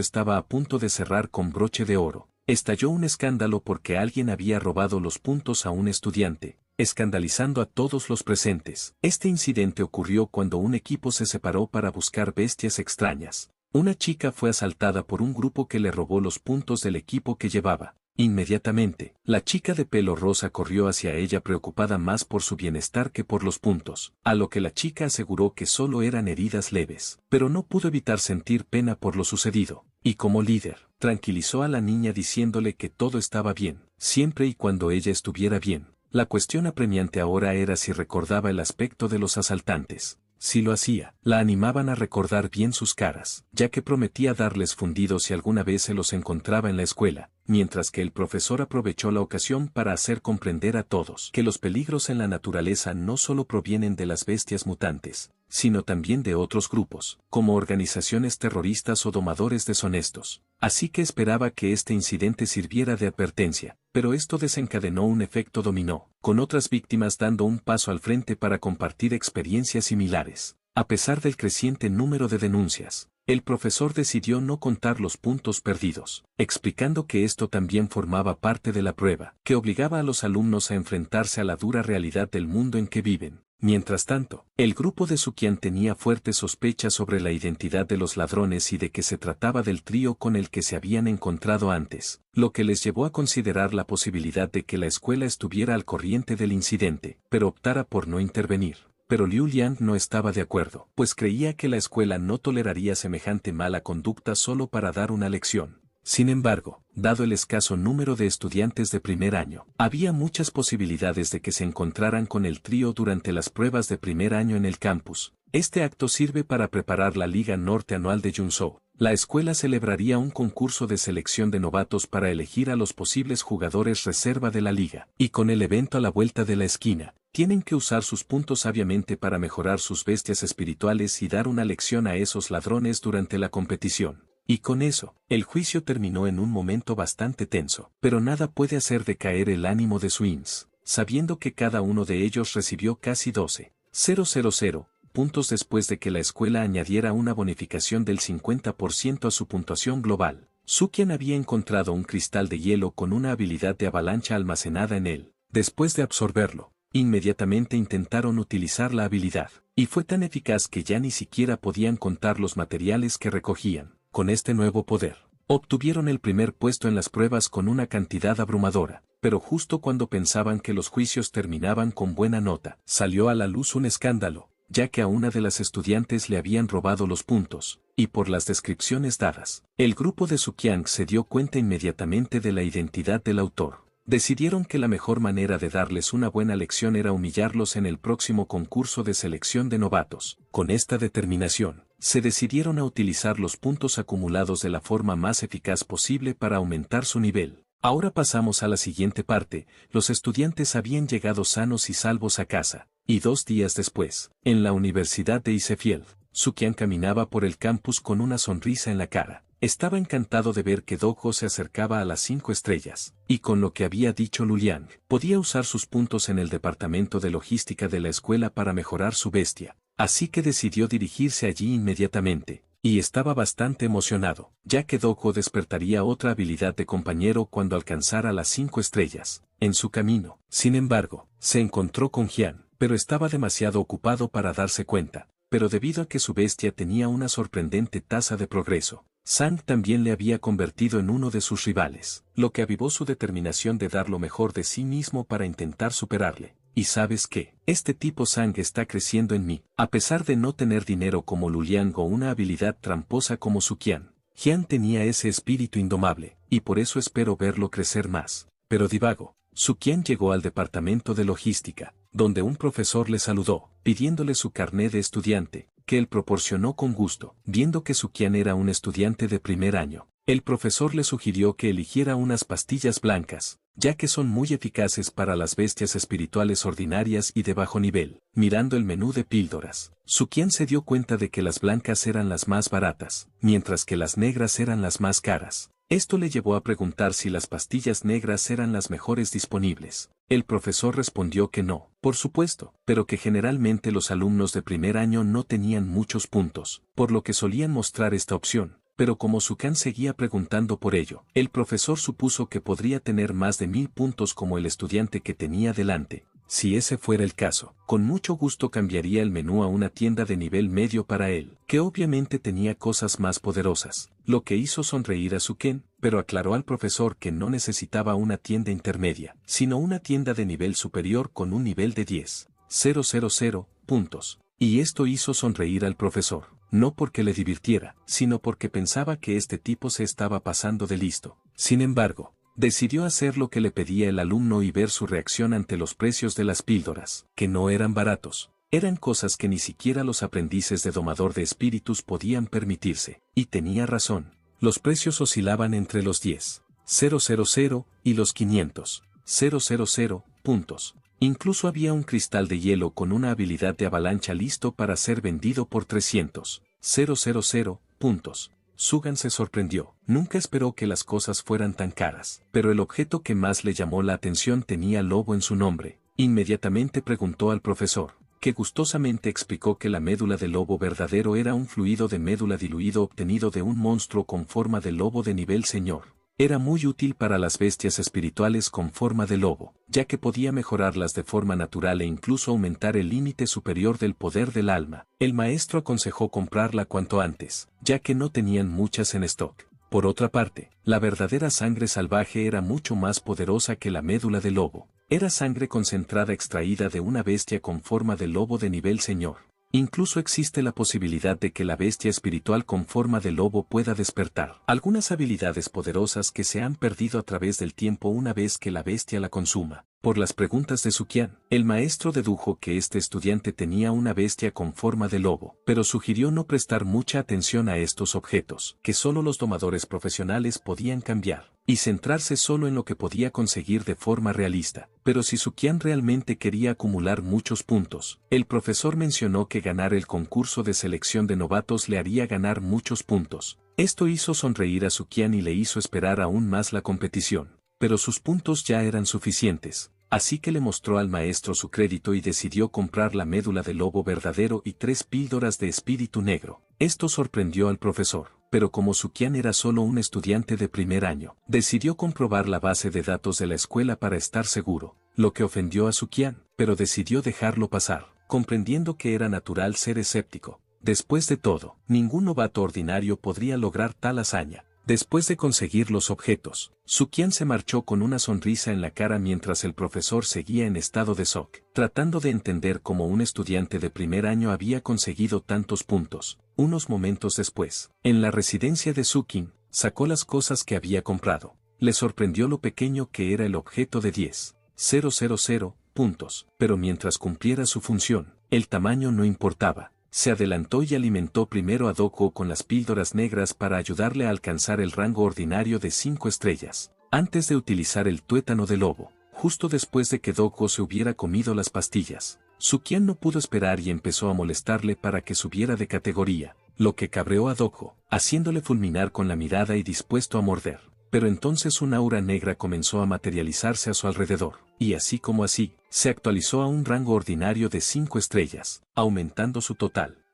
estaba a punto de cerrar con broche de oro, estalló un escándalo porque alguien había robado los puntos a un estudiante, escandalizando a todos los presentes. Este incidente ocurrió cuando un equipo se separó para buscar bestias extrañas. Una chica fue asaltada por un grupo que le robó los puntos del equipo que llevaba. Inmediatamente, la chica de pelo rosa corrió hacia ella preocupada más por su bienestar que por los puntos, a lo que la chica aseguró que solo eran heridas leves, pero no pudo evitar sentir pena por lo sucedido, y como líder, tranquilizó a la niña diciéndole que todo estaba bien, siempre y cuando ella estuviera bien. La cuestión apremiante ahora era si recordaba el aspecto de los asaltantes. Si lo hacía, la animaban a recordar bien sus caras, ya que prometía darles fundidos si alguna vez se los encontraba en la escuela, mientras que el profesor aprovechó la ocasión para hacer comprender a todos que los peligros en la naturaleza no solo provienen de las bestias mutantes, sino también de otros grupos, como organizaciones terroristas o domadores deshonestos. Así que esperaba que este incidente sirviera de advertencia, pero esto desencadenó un efecto dominó, con otras víctimas dando un paso al frente para compartir experiencias similares. A pesar del creciente número de denuncias, el profesor decidió no contar los puntos perdidos, explicando que esto también formaba parte de la prueba, que obligaba a los alumnos a enfrentarse a la dura realidad del mundo en que viven. Mientras tanto, el grupo de Sukian tenía fuertes sospechas sobre la identidad de los ladrones y de que se trataba del trío con el que se habían encontrado antes, lo que les llevó a considerar la posibilidad de que la escuela estuviera al corriente del incidente, pero optara por no intervenir. Pero Liu Liang no estaba de acuerdo, pues creía que la escuela no toleraría semejante mala conducta solo para dar una lección. Sin embargo, dado el escaso número de estudiantes de primer año, había muchas posibilidades de que se encontraran con el trío durante las pruebas de primer año en el campus. Este acto sirve para preparar la Liga Norte Anual de Junzhou. La escuela celebraría un concurso de selección de novatos para elegir a los posibles jugadores reserva de la liga, y con el evento a la vuelta de la esquina, tienen que usar sus puntos sabiamente para mejorar sus bestias espirituales y dar una lección a esos ladrones durante la competición. Y con eso, el juicio terminó en un momento bastante tenso, pero nada puede hacer decaer el ánimo de Swings, sabiendo que cada uno de ellos recibió casi 12,000 puntos después de que la escuela añadiera una bonificación del 50% a su puntuación global. Sukian había encontrado un cristal de hielo con una habilidad de avalancha almacenada en él. Después de absorberlo, inmediatamente intentaron utilizar la habilidad, y fue tan eficaz que ya ni siquiera podían contar los materiales que recogían. Con este nuevo poder, obtuvieron el primer puesto en las pruebas con una cantidad abrumadora, pero justo cuando pensaban que los juicios terminaban con buena nota, salió a la luz un escándalo, ya que a una de las estudiantes le habían robado los puntos, y por las descripciones dadas, el grupo de Sukiang se dio cuenta inmediatamente de la identidad del autor. Decidieron que la mejor manera de darles una buena lección era humillarlos en el próximo concurso de selección de novatos. Con esta determinación, se decidieron a utilizar los puntos acumulados de la forma más eficaz posible para aumentar su nivel. Ahora pasamos a la siguiente parte. Los estudiantes habían llegado sanos y salvos a casa, y 2 días después, en la Universidad de Isefield, Sukian caminaba por el campus con una sonrisa en la cara. Estaba encantado de ver que Dogo se acercaba a las 5 estrellas, y con lo que había dicho Luliang, podía usar sus puntos en el departamento de logística de la escuela para mejorar su bestia, así que decidió dirigirse allí inmediatamente, y estaba bastante emocionado, ya que Dogo despertaría otra habilidad de compañero cuando alcanzara las 5 estrellas. En su camino, sin embargo, se encontró con Jian, pero estaba demasiado ocupado para darse cuenta, pero debido a que su bestia tenía una sorprendente tasa de progreso, Sang también le había convertido en uno de sus rivales, lo que avivó su determinación de dar lo mejor de sí mismo para intentar superarle. Y sabes qué, este tipo Sang está creciendo en mí, a pesar de no tener dinero como Luliang o una habilidad tramposa como Sukian. Jian tenía ese espíritu indomable, y por eso espero verlo crecer más. Pero divago. Sukian llegó al departamento de logística, donde un profesor le saludó, pidiéndole su carné de estudiante, que él proporcionó con gusto, viendo que Sukian era un estudiante de primer año. El profesor le sugirió que eligiera unas pastillas blancas, ya que son muy eficaces para las bestias espirituales ordinarias y de bajo nivel. Mirando el menú de píldoras, Sukian se dio cuenta de que las blancas eran las más baratas, mientras que las negras eran las más caras. Esto le llevó a preguntar si las pastillas negras eran las mejores disponibles. El profesor respondió que no, por supuesto, pero que generalmente los alumnos de primer año no tenían muchos puntos, por lo que solían mostrar esta opción. Pero como Sukian seguía preguntando por ello, el profesor supuso que podría tener más de 1000 puntos como el estudiante que tenía delante. Si ese fuera el caso, con mucho gusto cambiaría el menú a una tienda de nivel medio para él, que obviamente tenía cosas más poderosas, lo que hizo sonreír a Sukian, pero aclaró al profesor que no necesitaba una tienda intermedia, sino una tienda de nivel superior con un nivel de 10,000 puntos. Y esto hizo sonreír al profesor, no porque le divirtiera, sino porque pensaba que este tipo se estaba pasando de listo. Sin embargo, decidió hacer lo que le pedía el alumno y ver su reacción ante los precios de las píldoras, que no eran baratos. Eran cosas que ni siquiera los aprendices de domador de espíritus podían permitirse, y tenía razón. Los precios oscilaban entre los 10,000 y los 500,000 puntos. Incluso había un cristal de hielo con una habilidad de avalancha listo para ser vendido por 300,000 puntos. Sugan se sorprendió, nunca esperó que las cosas fueran tan caras, pero el objeto que más le llamó la atención tenía lobo en su nombre. Inmediatamente preguntó al profesor, que gustosamente explicó que la médula de lobo verdadero era un fluido de médula diluido obtenido de un monstruo con forma de lobo de nivel señor. Era muy útil para las bestias espirituales con forma de lobo, ya que podía mejorarlas de forma natural e incluso aumentar el límite superior del poder del alma. El maestro aconsejó comprarla cuanto antes, ya que no tenían muchas en stock. Por otra parte, la verdadera sangre salvaje era mucho más poderosa que la médula de lobo. Era sangre concentrada extraída de una bestia con forma de lobo de nivel señor. Incluso existe la posibilidad de que la bestia espiritual con forma de lobo pueda despertar algunas habilidades poderosas que se han perdido a través del tiempo una vez que la bestia la consuma. Por las preguntas de Sukian, el maestro dedujo que este estudiante tenía una bestia con forma de lobo, pero sugirió no prestar mucha atención a estos objetos, que solo los domadores profesionales podían cambiar, y centrarse solo en lo que podía conseguir de forma realista. Pero si Sukian realmente quería acumular muchos puntos, el profesor mencionó que ganar el concurso de selección de novatos le haría ganar muchos puntos. Esto hizo sonreír a Sukian y le hizo esperar aún más la competición. Pero sus puntos ya eran suficientes, así que le mostró al maestro su crédito y decidió comprar la médula de lobo verdadero y 3 píldoras de espíritu negro. Esto sorprendió al profesor, pero como Sukian era solo un estudiante de primer año, decidió comprobar la base de datos de la escuela para estar seguro, lo que ofendió a Sukian, pero decidió dejarlo pasar, comprendiendo que era natural ser escéptico. Después de todo, ningún novato ordinario podría lograr tal hazaña. Después de conseguir los objetos, Sukian se marchó con una sonrisa en la cara mientras el profesor seguía en estado de shock, tratando de entender cómo un estudiante de primer año había conseguido tantos puntos. Unos momentos después, en la residencia de Sukin, sacó las cosas que había comprado. Le sorprendió lo pequeño que era el objeto de 10,000 puntos, pero mientras cumpliera su función, el tamaño no importaba. Se adelantó y alimentó primero a Doko con las píldoras negras para ayudarle a alcanzar el rango ordinario de 5 estrellas, antes de utilizar el tuétano de lobo. Justo después de que Doko se hubiera comido las pastillas, Sukian no pudo esperar y empezó a molestarle para que subiera de categoría, lo que cabreó a Doko, haciéndole fulminar con la mirada y dispuesto a morder. Pero entonces un aura negra comenzó a materializarse a su alrededor, y así como así, se actualizó a un rango ordinario de 5 estrellas, aumentando su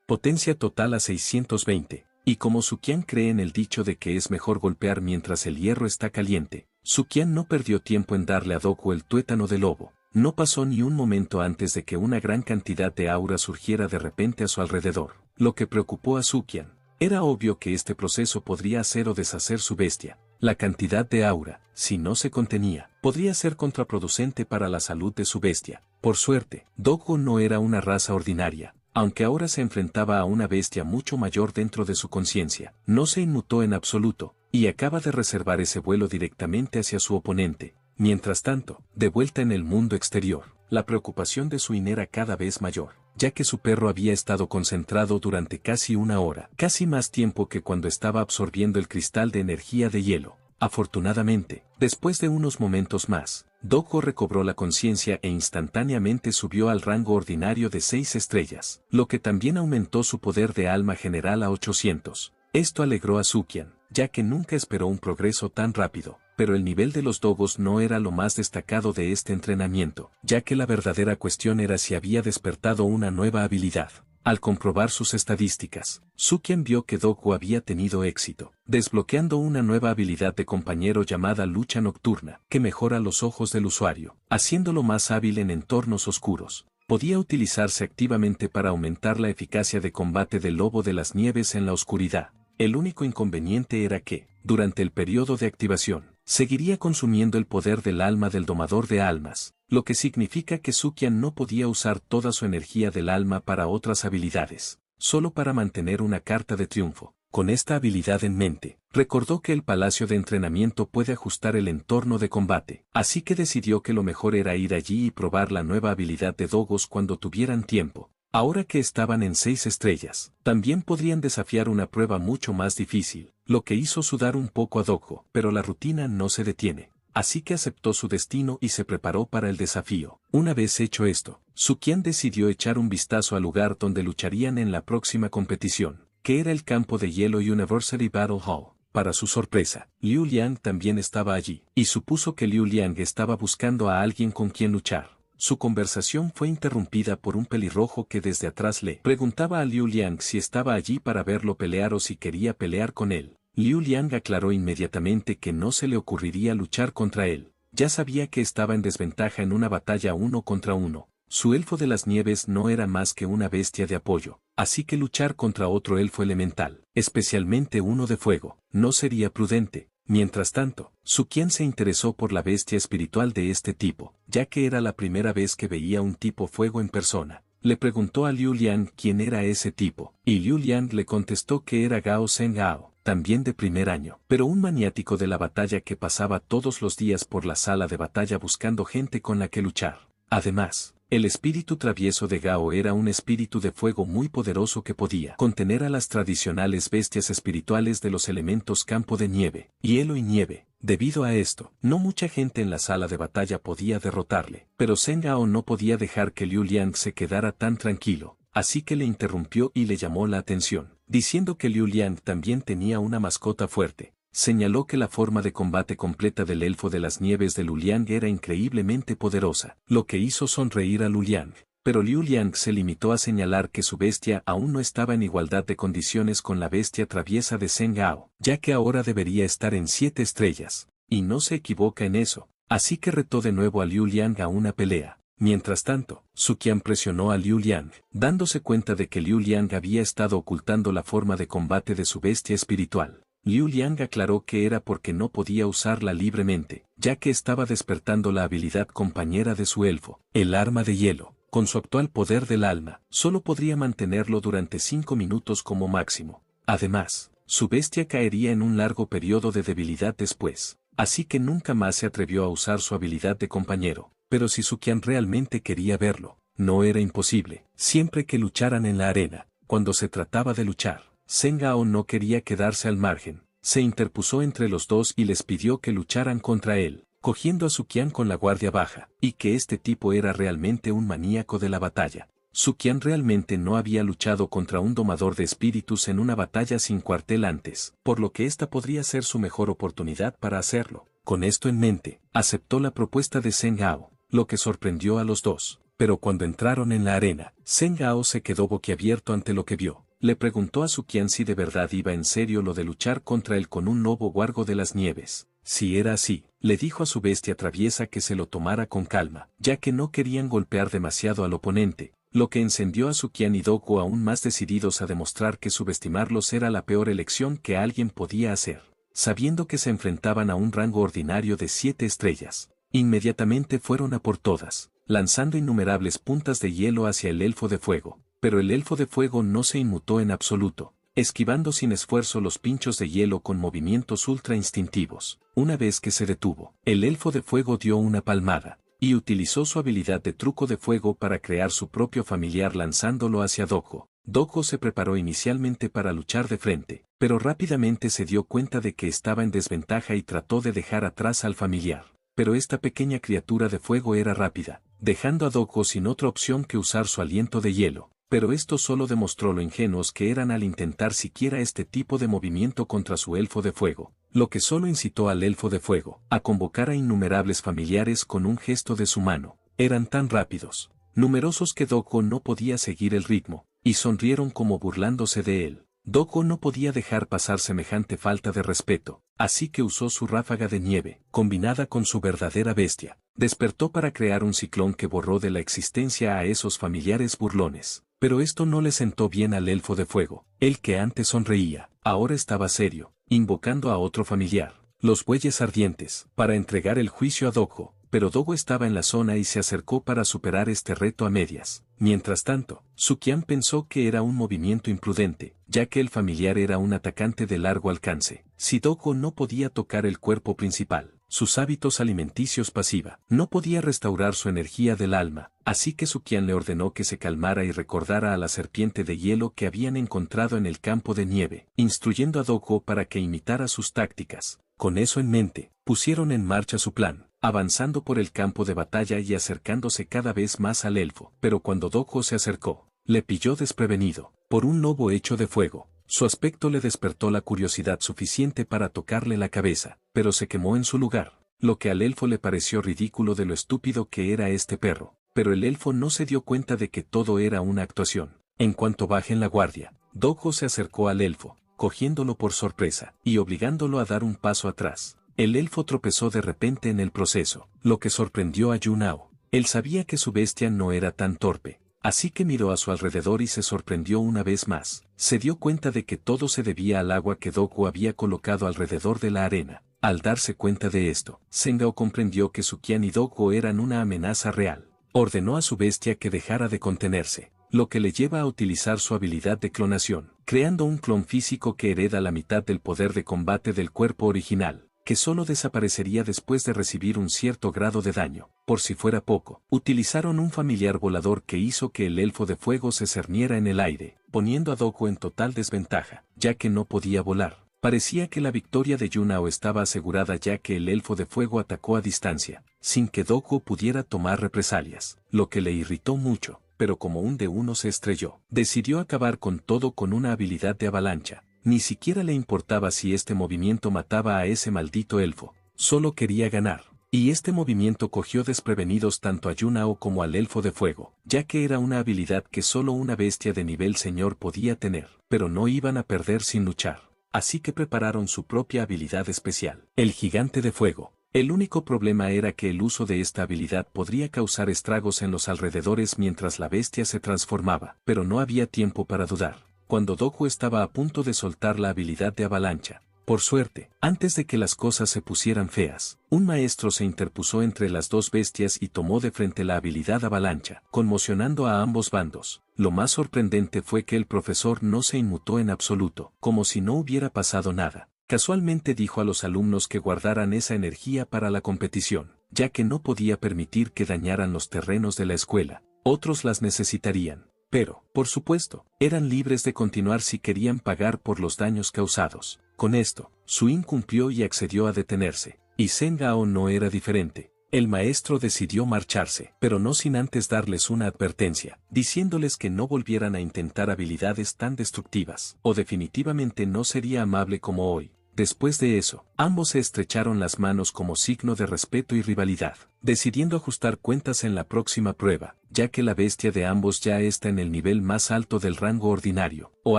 potencia total a 620, y como Sukian cree en el dicho de que es mejor golpear mientras el hierro está caliente, Sukian no perdió tiempo en darle a Doko el tuétano de lobo. No pasó ni un momento antes de que una gran cantidad de aura surgiera de repente a su alrededor, lo que preocupó a Sukian. Era obvio que este proceso podría hacer o deshacer su bestia. La cantidad de aura, si no se contenía, podría ser contraproducente para la salud de su bestia. Por suerte, Doko no era una raza ordinaria, aunque ahora se enfrentaba a una bestia mucho mayor dentro de su conciencia. No se inmutó en absoluto, y acaba de reservar ese vuelo directamente hacia su oponente. Mientras tanto, de vuelta en el mundo exterior, la preocupación de Suin era cada vez mayor, ya que su perro había estado concentrado durante casi una hora, casi más tiempo que cuando estaba absorbiendo el cristal de energía de hielo. Afortunadamente, después de unos momentos más, Doggo recobró la conciencia e instantáneamente subió al rango ordinario de 6 estrellas, lo que también aumentó su poder de alma general a 800. Esto alegró a Sukian, ya que nunca esperó un progreso tan rápido, pero el nivel de los dogos no era lo más destacado de este entrenamiento, ya que la verdadera cuestión era si había despertado una nueva habilidad. Al comprobar sus estadísticas, Sukian vio que Doggo había tenido éxito, desbloqueando una nueva habilidad de compañero llamada lucha nocturna, que mejora los ojos del usuario, haciéndolo más hábil en entornos oscuros. Podía utilizarse activamente para aumentar la eficacia de combate del lobo de las nieves en la oscuridad. El único inconveniente era que, durante el periodo de activación, seguiría consumiendo el poder del alma del domador de almas, lo que significa que Sukian no podía usar toda su energía del alma para otras habilidades, solo para mantener una carta de triunfo. Con esta habilidad en mente, recordó que el palacio de entrenamiento puede ajustar el entorno de combate, así que decidió que lo mejor era ir allí y probar la nueva habilidad de dogos cuando tuvieran tiempo. Ahora que estaban en 6 estrellas, también podrían desafiar una prueba mucho más difícil, lo que hizo sudar un poco a Doggo, pero la rutina no se detiene. Así que aceptó su destino y se preparó para el desafío. Una vez hecho esto, Sukian decidió echar un vistazo al lugar donde lucharían en la próxima competición, que era el campo de hielo University Battle Hall. Para su sorpresa, Liu Liang también estaba allí, y supuso que Liu Liang estaba buscando a alguien con quien luchar. Su conversación fue interrumpida por un pelirrojo que desde atrás le preguntaba a Liu Liang si estaba allí para verlo pelear o si quería pelear con él. Liu Liang aclaró inmediatamente que no se le ocurriría luchar contra él. Ya sabía que estaba en desventaja en una batalla 1 contra 1. Su elfo de las nieves no era más que una bestia de apoyo, así que luchar contra otro elfo elemental, especialmente uno de fuego, no sería prudente. Mientras tanto, Sukian se interesó por la bestia espiritual de este tipo, ya que era la primera vez que veía un tipo fuego en persona. Le preguntó a Liu Liang quién era ese tipo, y Liu Liang le contestó que era Gao Zhen Gao, también de primer año, pero un maniático de la batalla que pasaba todos los días por la sala de batalla buscando gente con la que luchar. Además, el espíritu travieso de Gao era un espíritu de fuego muy poderoso que podía contener a las tradicionales bestias espirituales de los elementos campo de nieve, hielo y nieve. Debido a esto, no mucha gente en la sala de batalla podía derrotarle, pero Zhen Gao no podía dejar que Liu Liang se quedara tan tranquilo, así que le interrumpió y le llamó la atención, diciendo que Liu Liang también tenía una mascota fuerte. Señaló que la forma de combate completa del elfo de las nieves de Liu Liang era increíblemente poderosa, lo que hizo sonreír a Liu Liang. Pero Liu Liang se limitó a señalar que su bestia aún no estaba en igualdad de condiciones con la bestia traviesa de Zhen Gao, ya que ahora debería estar en 7 estrellas, y no se equivoca en eso, así que retó de nuevo a Liu Liang a una pelea. Mientras tanto, Sukian presionó a Liu Liang, dándose cuenta de que Liu Liang había estado ocultando la forma de combate de su bestia espiritual. Liu Liang aclaró que era porque no podía usarla libremente, ya que estaba despertando la habilidad compañera de su elfo, el arma de hielo. Con su actual poder del alma, solo podría mantenerlo durante 5 minutos como máximo. Además, su bestia caería en un largo periodo de debilidad después, así que nunca más se atrevió a usar su habilidad de compañero. Pero si Sukian realmente quería verlo, no era imposible, siempre que lucharan en la arena. Cuando se trataba de luchar, Zhen Gao no quería quedarse al margen, se interpuso entre los dos y les pidió que lucharan contra él, cogiendo a Sukian con la guardia baja, y que este tipo era realmente un maníaco de la batalla. Sukian realmente no había luchado contra un domador de espíritus en una batalla sin cuartel antes, por lo que esta podría ser su mejor oportunidad para hacerlo. Con esto en mente, aceptó la propuesta de Zhen Gao, lo que sorprendió a los dos. Pero cuando entraron en la arena, Zhen Gao se quedó boquiabierto ante lo que vio. Le preguntó a Sukian si de verdad iba en serio lo de luchar contra él con un lobo guargo de las nieves. Si era así, le dijo a su bestia traviesa que se lo tomara con calma, ya que no querían golpear demasiado al oponente, lo que encendió a Sukian y Doggo aún más decididos a demostrar que subestimarlos era la peor elección que alguien podía hacer. Sabiendo que se enfrentaban a un rango ordinario de 7 estrellas, inmediatamente fueron a por todas, lanzando innumerables puntas de hielo hacia el elfo de fuego. Pero el elfo de fuego no se inmutó en absoluto, esquivando sin esfuerzo los pinchos de hielo con movimientos ultra instintivos. Una vez que se detuvo, el elfo de fuego dio una palmada, y utilizó su habilidad de truco de fuego para crear su propio familiar lanzándolo hacia Dojo. Dojo se preparó inicialmente para luchar de frente, pero rápidamente se dio cuenta de que estaba en desventaja y trató de dejar atrás al familiar. Pero esta pequeña criatura de fuego era rápida, dejando a Dojo sin otra opción que usar su aliento de hielo. Pero esto solo demostró lo ingenuos que eran al intentar siquiera este tipo de movimiento contra su elfo de fuego, lo que solo incitó al elfo de fuego a convocar a innumerables familiares con un gesto de su mano. Eran tan rápidos, numerosos que Dojo no podía seguir el ritmo, y sonrieron como burlándose de él. Dojo no podía dejar pasar semejante falta de respeto, así que usó su ráfaga de nieve, combinada con su verdadera bestia. Despertó para crear un ciclón que borró de la existencia a esos familiares burlones. Pero esto no le sentó bien al elfo de fuego. El que antes sonreía, ahora estaba serio, invocando a otro familiar, los bueyes ardientes, para entregar el juicio a Dojo. Pero Dogo estaba en la zona y se acercó para superar este reto a medias. Mientras tanto, Sukian pensó que era un movimiento imprudente, ya que el familiar era un atacante de largo alcance. Si Dogo no podía tocar el cuerpo principal, sus hábitos alimenticios pasiva, no podía restaurar su energía del alma, así que Sukian le ordenó que se calmara y recordara a la serpiente de hielo que habían encontrado en el campo de nieve, instruyendo a Dogo para que imitara sus tácticas. Con eso en mente, pusieron en marcha su plan, avanzando por el campo de batalla y acercándose cada vez más al elfo. Pero cuando Dojo se acercó, le pilló desprevenido, por un lobo hecho de fuego. Su aspecto le despertó la curiosidad suficiente para tocarle la cabeza, pero se quemó en su lugar, lo que al elfo le pareció ridículo de lo estúpido que era este perro. Pero el elfo no se dio cuenta de que todo era una actuación. En cuanto bajen la guardia, Dojo se acercó al elfo, cogiéndolo por sorpresa, y obligándolo a dar un paso atrás. El elfo tropezó de repente en el proceso, lo que sorprendió a Yunao. Él sabía que su bestia no era tan torpe, así que miró a su alrededor y se sorprendió una vez más. Se dio cuenta de que todo se debía al agua que Dogo había colocado alrededor de la arena. Al darse cuenta de esto, Sengao comprendió que Sukian y Dogo eran una amenaza real. Ordenó a su bestia que dejara de contenerse, lo que le lleva a utilizar su habilidad de clonación, creando un clon físico que hereda la mitad del poder de combate del cuerpo original, que solo desaparecería después de recibir un cierto grado de daño. Por si fuera poco, utilizaron un familiar volador que hizo que el elfo de fuego se cerniera en el aire, poniendo a Dogo en total desventaja, ya que no podía volar. Parecía que la victoria de Yunao estaba asegurada ya que el elfo de fuego atacó a distancia, sin que Dogo pudiera tomar represalias, lo que le irritó mucho, pero como un de uno se estrelló, decidió acabar con todo con una habilidad de avalancha. Ni siquiera le importaba si este movimiento mataba a ese maldito elfo, solo quería ganar. Y este movimiento cogió desprevenidos tanto a Yunao como al elfo de fuego, ya que era una habilidad que solo una bestia de nivel señor podía tener, pero no iban a perder sin luchar. Así que prepararon su propia habilidad especial, el gigante de fuego. El único problema era que el uso de esta habilidad podría causar estragos en los alrededores mientras la bestia se transformaba, pero no había tiempo para dudar. Cuando Dogo estaba a punto de soltar la habilidad de avalancha, por suerte, antes de que las cosas se pusieran feas, un maestro se interpuso entre las dos bestias y tomó de frente la habilidad avalancha, conmocionando a ambos bandos. Lo más sorprendente fue que el profesor no se inmutó en absoluto, como si no hubiera pasado nada. Casualmente dijo a los alumnos que guardaran esa energía para la competición, ya que no podía permitir que dañaran los terrenos de la escuela. Otros las necesitarían. Pero, por supuesto, eran libres de continuar si querían pagar por los daños causados. Con esto, Suin cumplió y accedió a detenerse, y Sengao no era diferente. El maestro decidió marcharse, pero no sin antes darles una advertencia, diciéndoles que no volvieran a intentar habilidades tan destructivas, o definitivamente no sería amable como hoy. Después de eso, ambos se estrecharon las manos como signo de respeto y rivalidad, decidiendo ajustar cuentas en la próxima prueba, ya que la bestia de ambos ya está en el nivel más alto del rango ordinario, o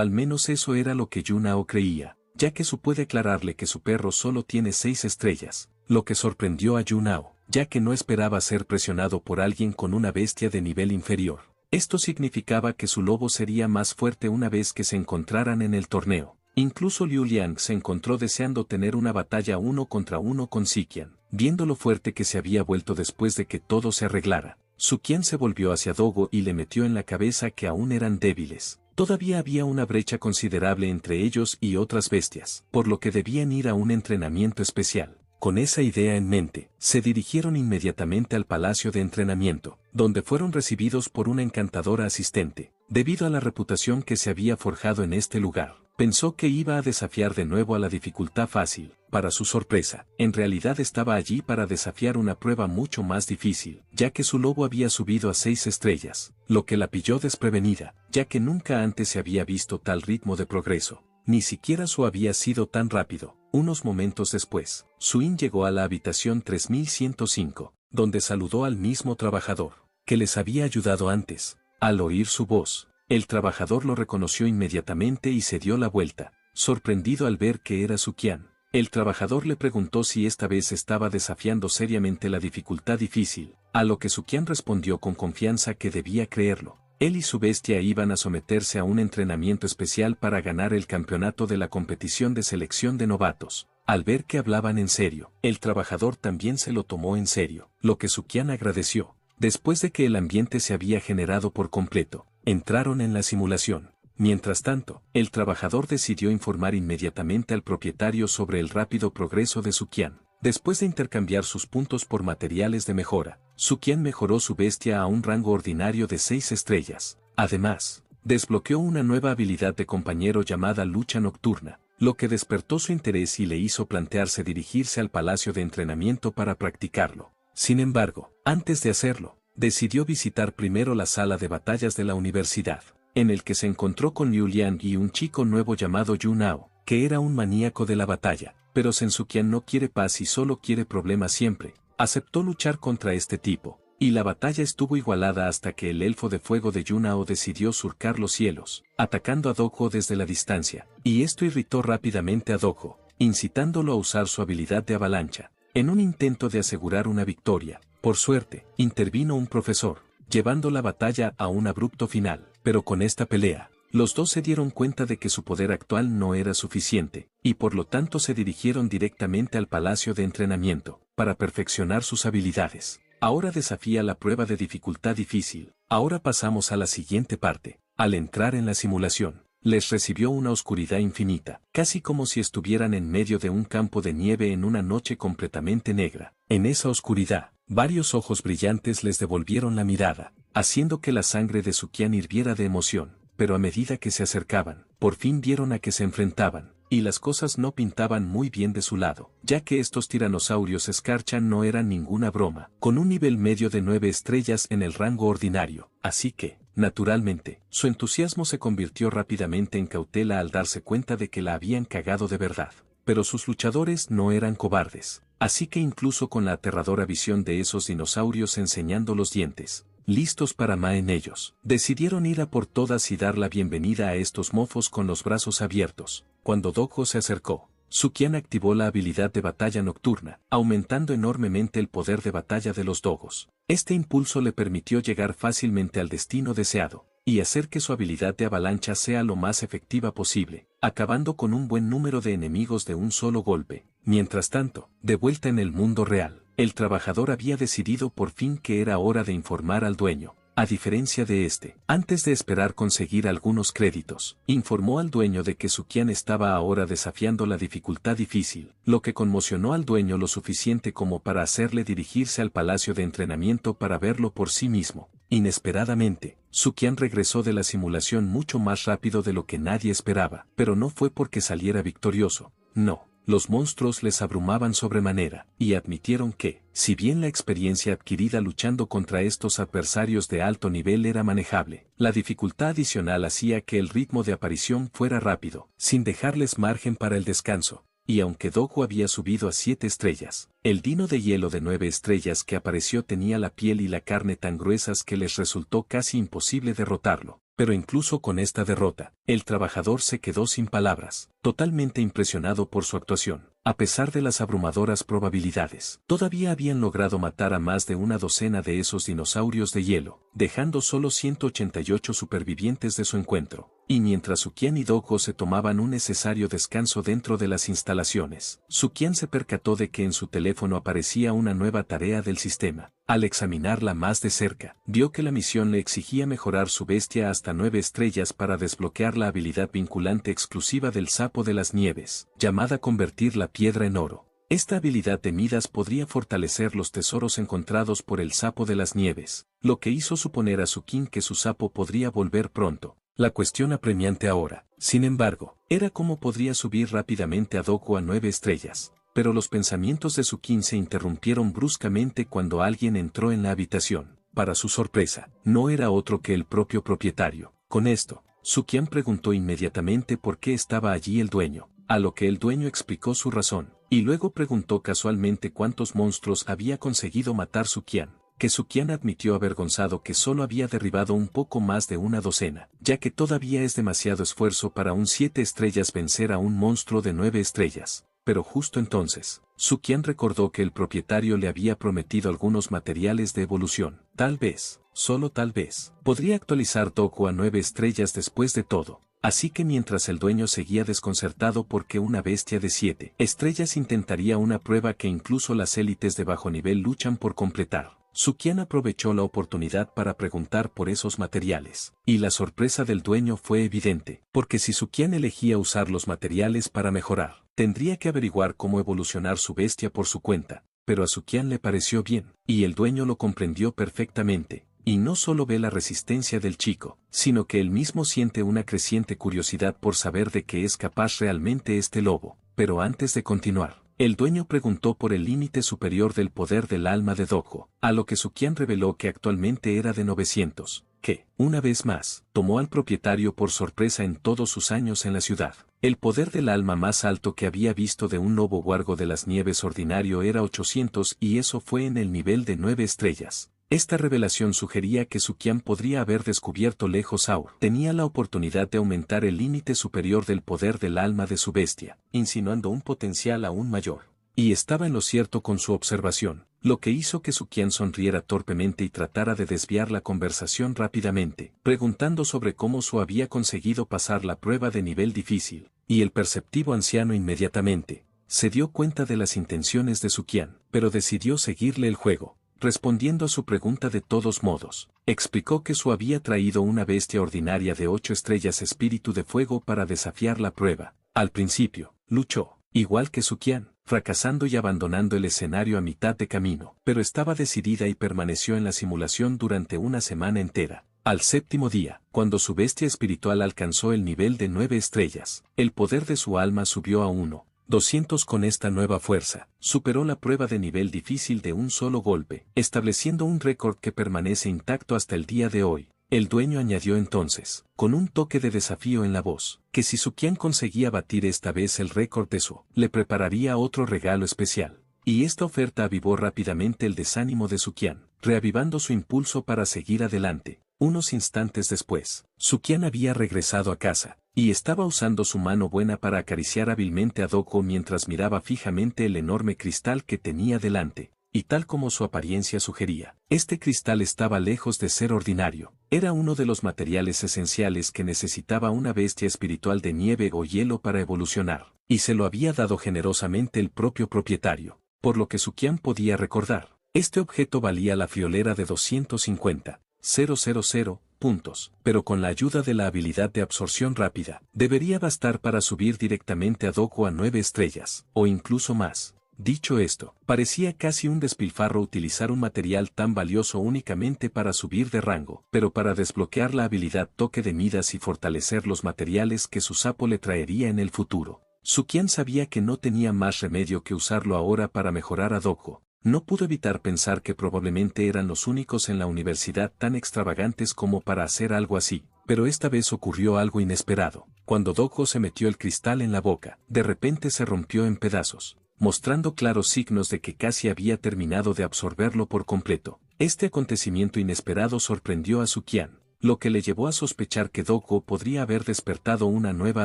al menos eso era lo que Yunao creía, ya que puede aclararle que su perro solo tiene 6 estrellas, lo que sorprendió a Yunao, ya que no esperaba ser presionado por alguien con una bestia de nivel inferior. Esto significaba que su lobo sería más fuerte una vez que se encontraran en el torneo. Incluso Liu Liang se encontró deseando tener una batalla 1 contra 1 con Sukian, viendo lo fuerte que se había vuelto después de que todo se arreglara. Sukian se volvió hacia Dogo y le metió en la cabeza que aún eran débiles. Todavía había una brecha considerable entre ellos y otras bestias, por lo que debían ir a un entrenamiento especial. Con esa idea en mente, se dirigieron inmediatamente al palacio de entrenamiento, donde fueron recibidos por una encantadora asistente. Debido a la reputación que se había forjado en este lugar, pensó que iba a desafiar de nuevo a la dificultad fácil. Para su sorpresa, en realidad estaba allí para desafiar una prueba mucho más difícil, ya que su lobo había subido a 6 estrellas, lo que la pilló desprevenida, ya que nunca antes se había visto tal ritmo de progreso. Ni siquiera su había sido tan rápido. Unos momentos después, Suin llegó a la habitación 3105, donde saludó al mismo trabajador, que les había ayudado antes. Al oír su voz, el trabajador lo reconoció inmediatamente y se dio la vuelta, sorprendido al ver que era Suqian. El trabajador le preguntó si esta vez estaba desafiando seriamente la dificultad difícil, a lo que Suqian respondió con confianza que debía creerlo. Él y su bestia iban a someterse a un entrenamiento especial para ganar el campeonato de la competición de selección de novatos. Al ver que hablaban en serio, el trabajador también se lo tomó en serio, lo que Suqian agradeció. Después de que el ambiente se había generado por completo, entraron en la simulación. Mientras tanto, el trabajador decidió informar inmediatamente al propietario sobre el rápido progreso de Suqian. Después de intercambiar sus puntos por materiales de mejora, Suqian mejoró su bestia a un rango ordinario de 6 estrellas. Además, desbloqueó una nueva habilidad de compañero llamada lucha nocturna, lo que despertó su interés y le hizo plantearse dirigirse al palacio de entrenamiento para practicarlo. Sin embargo, antes de hacerlo, decidió visitar primero la sala de batallas de la universidad, en el que se encontró con Liu Liang y un chico nuevo llamado Yu Nao, que era un maníaco de la batalla. Pero Sensuqian no quiere paz y solo quiere problemas siempre. Aceptó luchar contra este tipo, y la batalla estuvo igualada hasta que el elfo de fuego de Yu Nao decidió surcar los cielos, atacando a Dojo desde la distancia, y esto irritó rápidamente a Dojo, incitándolo a usar su habilidad de avalancha. En un intento de asegurar una victoria, por suerte, intervino un profesor, llevando la batalla a un abrupto final. Pero con esta pelea, los dos se dieron cuenta de que su poder actual no era suficiente, y por lo tanto se dirigieron directamente al palacio de entrenamiento, para perfeccionar sus habilidades. Ahora desafía la prueba de dificultad difícil. Ahora pasamos a la siguiente parte. Al entrar en la simulación, les recibió una oscuridad infinita, casi como si estuvieran en medio de un campo de nieve en una noche completamente negra. En esa oscuridad, varios ojos brillantes les devolvieron la mirada, haciendo que la sangre de Suqian hirviera de emoción. Pero a medida que se acercaban, por fin vieron a que se enfrentaban, y las cosas no pintaban muy bien de su lado, ya que estos tiranosaurios escarcha no eran ninguna broma, con un nivel medio de 9 estrellas en el rango ordinario, así que, naturalmente, su entusiasmo se convirtió rápidamente en cautela al darse cuenta de que la habían cagado de verdad. Pero sus luchadores no eran cobardes, así que incluso con la aterradora visión de esos dinosaurios enseñando los dientes, listos para más en ellos, decidieron ir a por todas y dar la bienvenida a estos mofos con los brazos abiertos. Cuando Dojo se acercó, Suqian activó la habilidad de batalla nocturna, aumentando enormemente el poder de batalla de los dogos. Este impulso le permitió llegar fácilmente al destino deseado, y hacer que su habilidad de avalancha sea lo más efectiva posible, acabando con un buen número de enemigos de un solo golpe. Mientras tanto, de vuelta en el mundo real, el trabajador había decidido por fin que era hora de informar al dueño. A diferencia de este, antes de esperar conseguir algunos créditos, informó al dueño de que Suqian estaba ahora desafiando la dificultad difícil, lo que conmocionó al dueño lo suficiente como para hacerle dirigirse al palacio de entrenamiento para verlo por sí mismo. Inesperadamente, Suqian regresó de la simulación mucho más rápido de lo que nadie esperaba, pero no fue porque saliera victorioso, no. Los monstruos les abrumaban sobremanera, y admitieron que, si bien la experiencia adquirida luchando contra estos adversarios de alto nivel era manejable, la dificultad adicional hacía que el ritmo de aparición fuera rápido, sin dejarles margen para el descanso. Y aunque Dojo había subido a 7 estrellas, el dino de hielo de 9 estrellas que apareció tenía la piel y la carne tan gruesas que les resultó casi imposible derrotarlo. Pero incluso con esta derrota, el trabajador se quedó sin palabras, totalmente impresionado por su actuación. A pesar de las abrumadoras probabilidades, todavía habían logrado matar a más de una docena de esos dinosaurios de hielo, dejando solo 188 supervivientes de su encuentro. Y mientras Suqian y Dojo se tomaban un necesario descanso dentro de las instalaciones, Suqian se percató de que en su teléfono aparecía una nueva tarea del sistema. Al examinarla más de cerca, vio que la misión le exigía mejorar su bestia hasta 9 estrellas para desbloquear la habilidad vinculante exclusiva del sapo de las nieves, llamada convertir la piedra en oro. Esta habilidad de Midas podría fortalecer los tesoros encontrados por el sapo de las nieves, lo que hizo suponer a Sukin que su sapo podría volver pronto. La cuestión apremiante ahora, sin embargo, era cómo podría subir rápidamente a Doku a 9 estrellas. Pero los pensamientos de Sukin se interrumpieron bruscamente cuando alguien entró en la habitación. Para su sorpresa, no era otro que el propio propietario. Con esto, Sukian preguntó inmediatamente por qué estaba allí el dueño, a lo que el dueño explicó su razón, y luego preguntó casualmente cuántos monstruos había conseguido matar Sukian, que Sukian admitió avergonzado que solo había derribado un poco más de una docena, ya que todavía es demasiado esfuerzo para un 7 estrellas vencer a un monstruo de 9 estrellas. Pero justo entonces, Sukian recordó que el propietario le había prometido algunos materiales de evolución. Tal vez, solo tal vez, podría actualizar Doku a 9 estrellas después de todo. Así que mientras el dueño seguía desconcertado porque una bestia de 7 estrellas intentaría una prueba que incluso las élites de bajo nivel luchan por completar, Sukian aprovechó la oportunidad para preguntar por esos materiales. Y la sorpresa del dueño fue evidente, porque si Sukian elegía usar los materiales para mejorar, tendría que averiguar cómo evolucionar su bestia por su cuenta. Pero a Sukian le pareció bien, y el dueño lo comprendió perfectamente. Y no solo ve la resistencia del chico, sino que él mismo siente una creciente curiosidad por saber de qué es capaz realmente este lobo. Pero antes de continuar, el dueño preguntó por el límite superior del poder del alma de Doku, a lo que Sukian reveló que actualmente era de 900, que, una vez más, tomó al propietario por sorpresa en todos sus años en la ciudad. El poder del alma más alto que había visto de un lobo guargo de las nieves ordinario era 800 y eso fue en el nivel de 9 estrellas. Esta revelación sugería que Sukian podría haber descubierto lejos Aur. Tenía la oportunidad de aumentar el límite superior del poder del alma de su bestia, insinuando un potencial aún mayor. Y estaba en lo cierto con su observación, lo que hizo que Sukian sonriera torpemente y tratara de desviar la conversación rápidamente, preguntando sobre cómo Su había conseguido pasar la prueba de nivel difícil, y el perceptivo anciano inmediatamente se dio cuenta de las intenciones de Sukian, pero decidió seguirle el juego. Respondiendo a su pregunta de todos modos, explicó que Su había traído una bestia ordinaria de 8 estrellas espíritu de fuego para desafiar la prueba. Al principio, luchó, igual que Sukian, fracasando y abandonando el escenario a mitad de camino, pero estaba decidida y permaneció en la simulación durante una semana entera. Al séptimo día, cuando su bestia espiritual alcanzó el nivel de 9 estrellas, el poder de su alma subió a 200 con esta nueva fuerza, superó la prueba de nivel difícil de un solo golpe, estableciendo un récord que permanece intacto hasta el día de hoy. El dueño añadió entonces, con un toque de desafío en la voz, que si Sukian conseguía batir esta vez el récord de Su, le prepararía otro regalo especial. Y esta oferta avivó rápidamente el desánimo de Sukian, reavivando su impulso para seguir adelante. Unos instantes después, Sukian había regresado a casa, y estaba usando su mano buena para acariciar hábilmente a Doku mientras miraba fijamente el enorme cristal que tenía delante. Y tal como su apariencia sugería, este cristal estaba lejos de ser ordinario. Era uno de los materiales esenciales que necesitaba una bestia espiritual de nieve o hielo para evolucionar, y se lo había dado generosamente el propio propietario. Por lo que Sukian podía recordar, este objeto valía la friolera de 250.000 puntos, pero con la ayuda de la habilidad de absorción rápida, debería bastar para subir directamente a Doku a 9 estrellas, o incluso más. Dicho esto, parecía casi un despilfarro utilizar un material tan valioso únicamente para subir de rango, pero para desbloquear la habilidad toque de Midas y fortalecer los materiales que su sapo le traería en el futuro. Sukian sabía que no tenía más remedio que usarlo ahora para mejorar a Doku. No pudo evitar pensar que probablemente eran los únicos en la universidad tan extravagantes como para hacer algo así, pero esta vez ocurrió algo inesperado. Cuando Doku se metió el cristal en la boca, de repente se rompió en pedazos, mostrando claros signos de que casi había terminado de absorberlo por completo. Este acontecimiento inesperado sorprendió a Sukian, lo que le llevó a sospechar que Doku podría haber despertado una nueva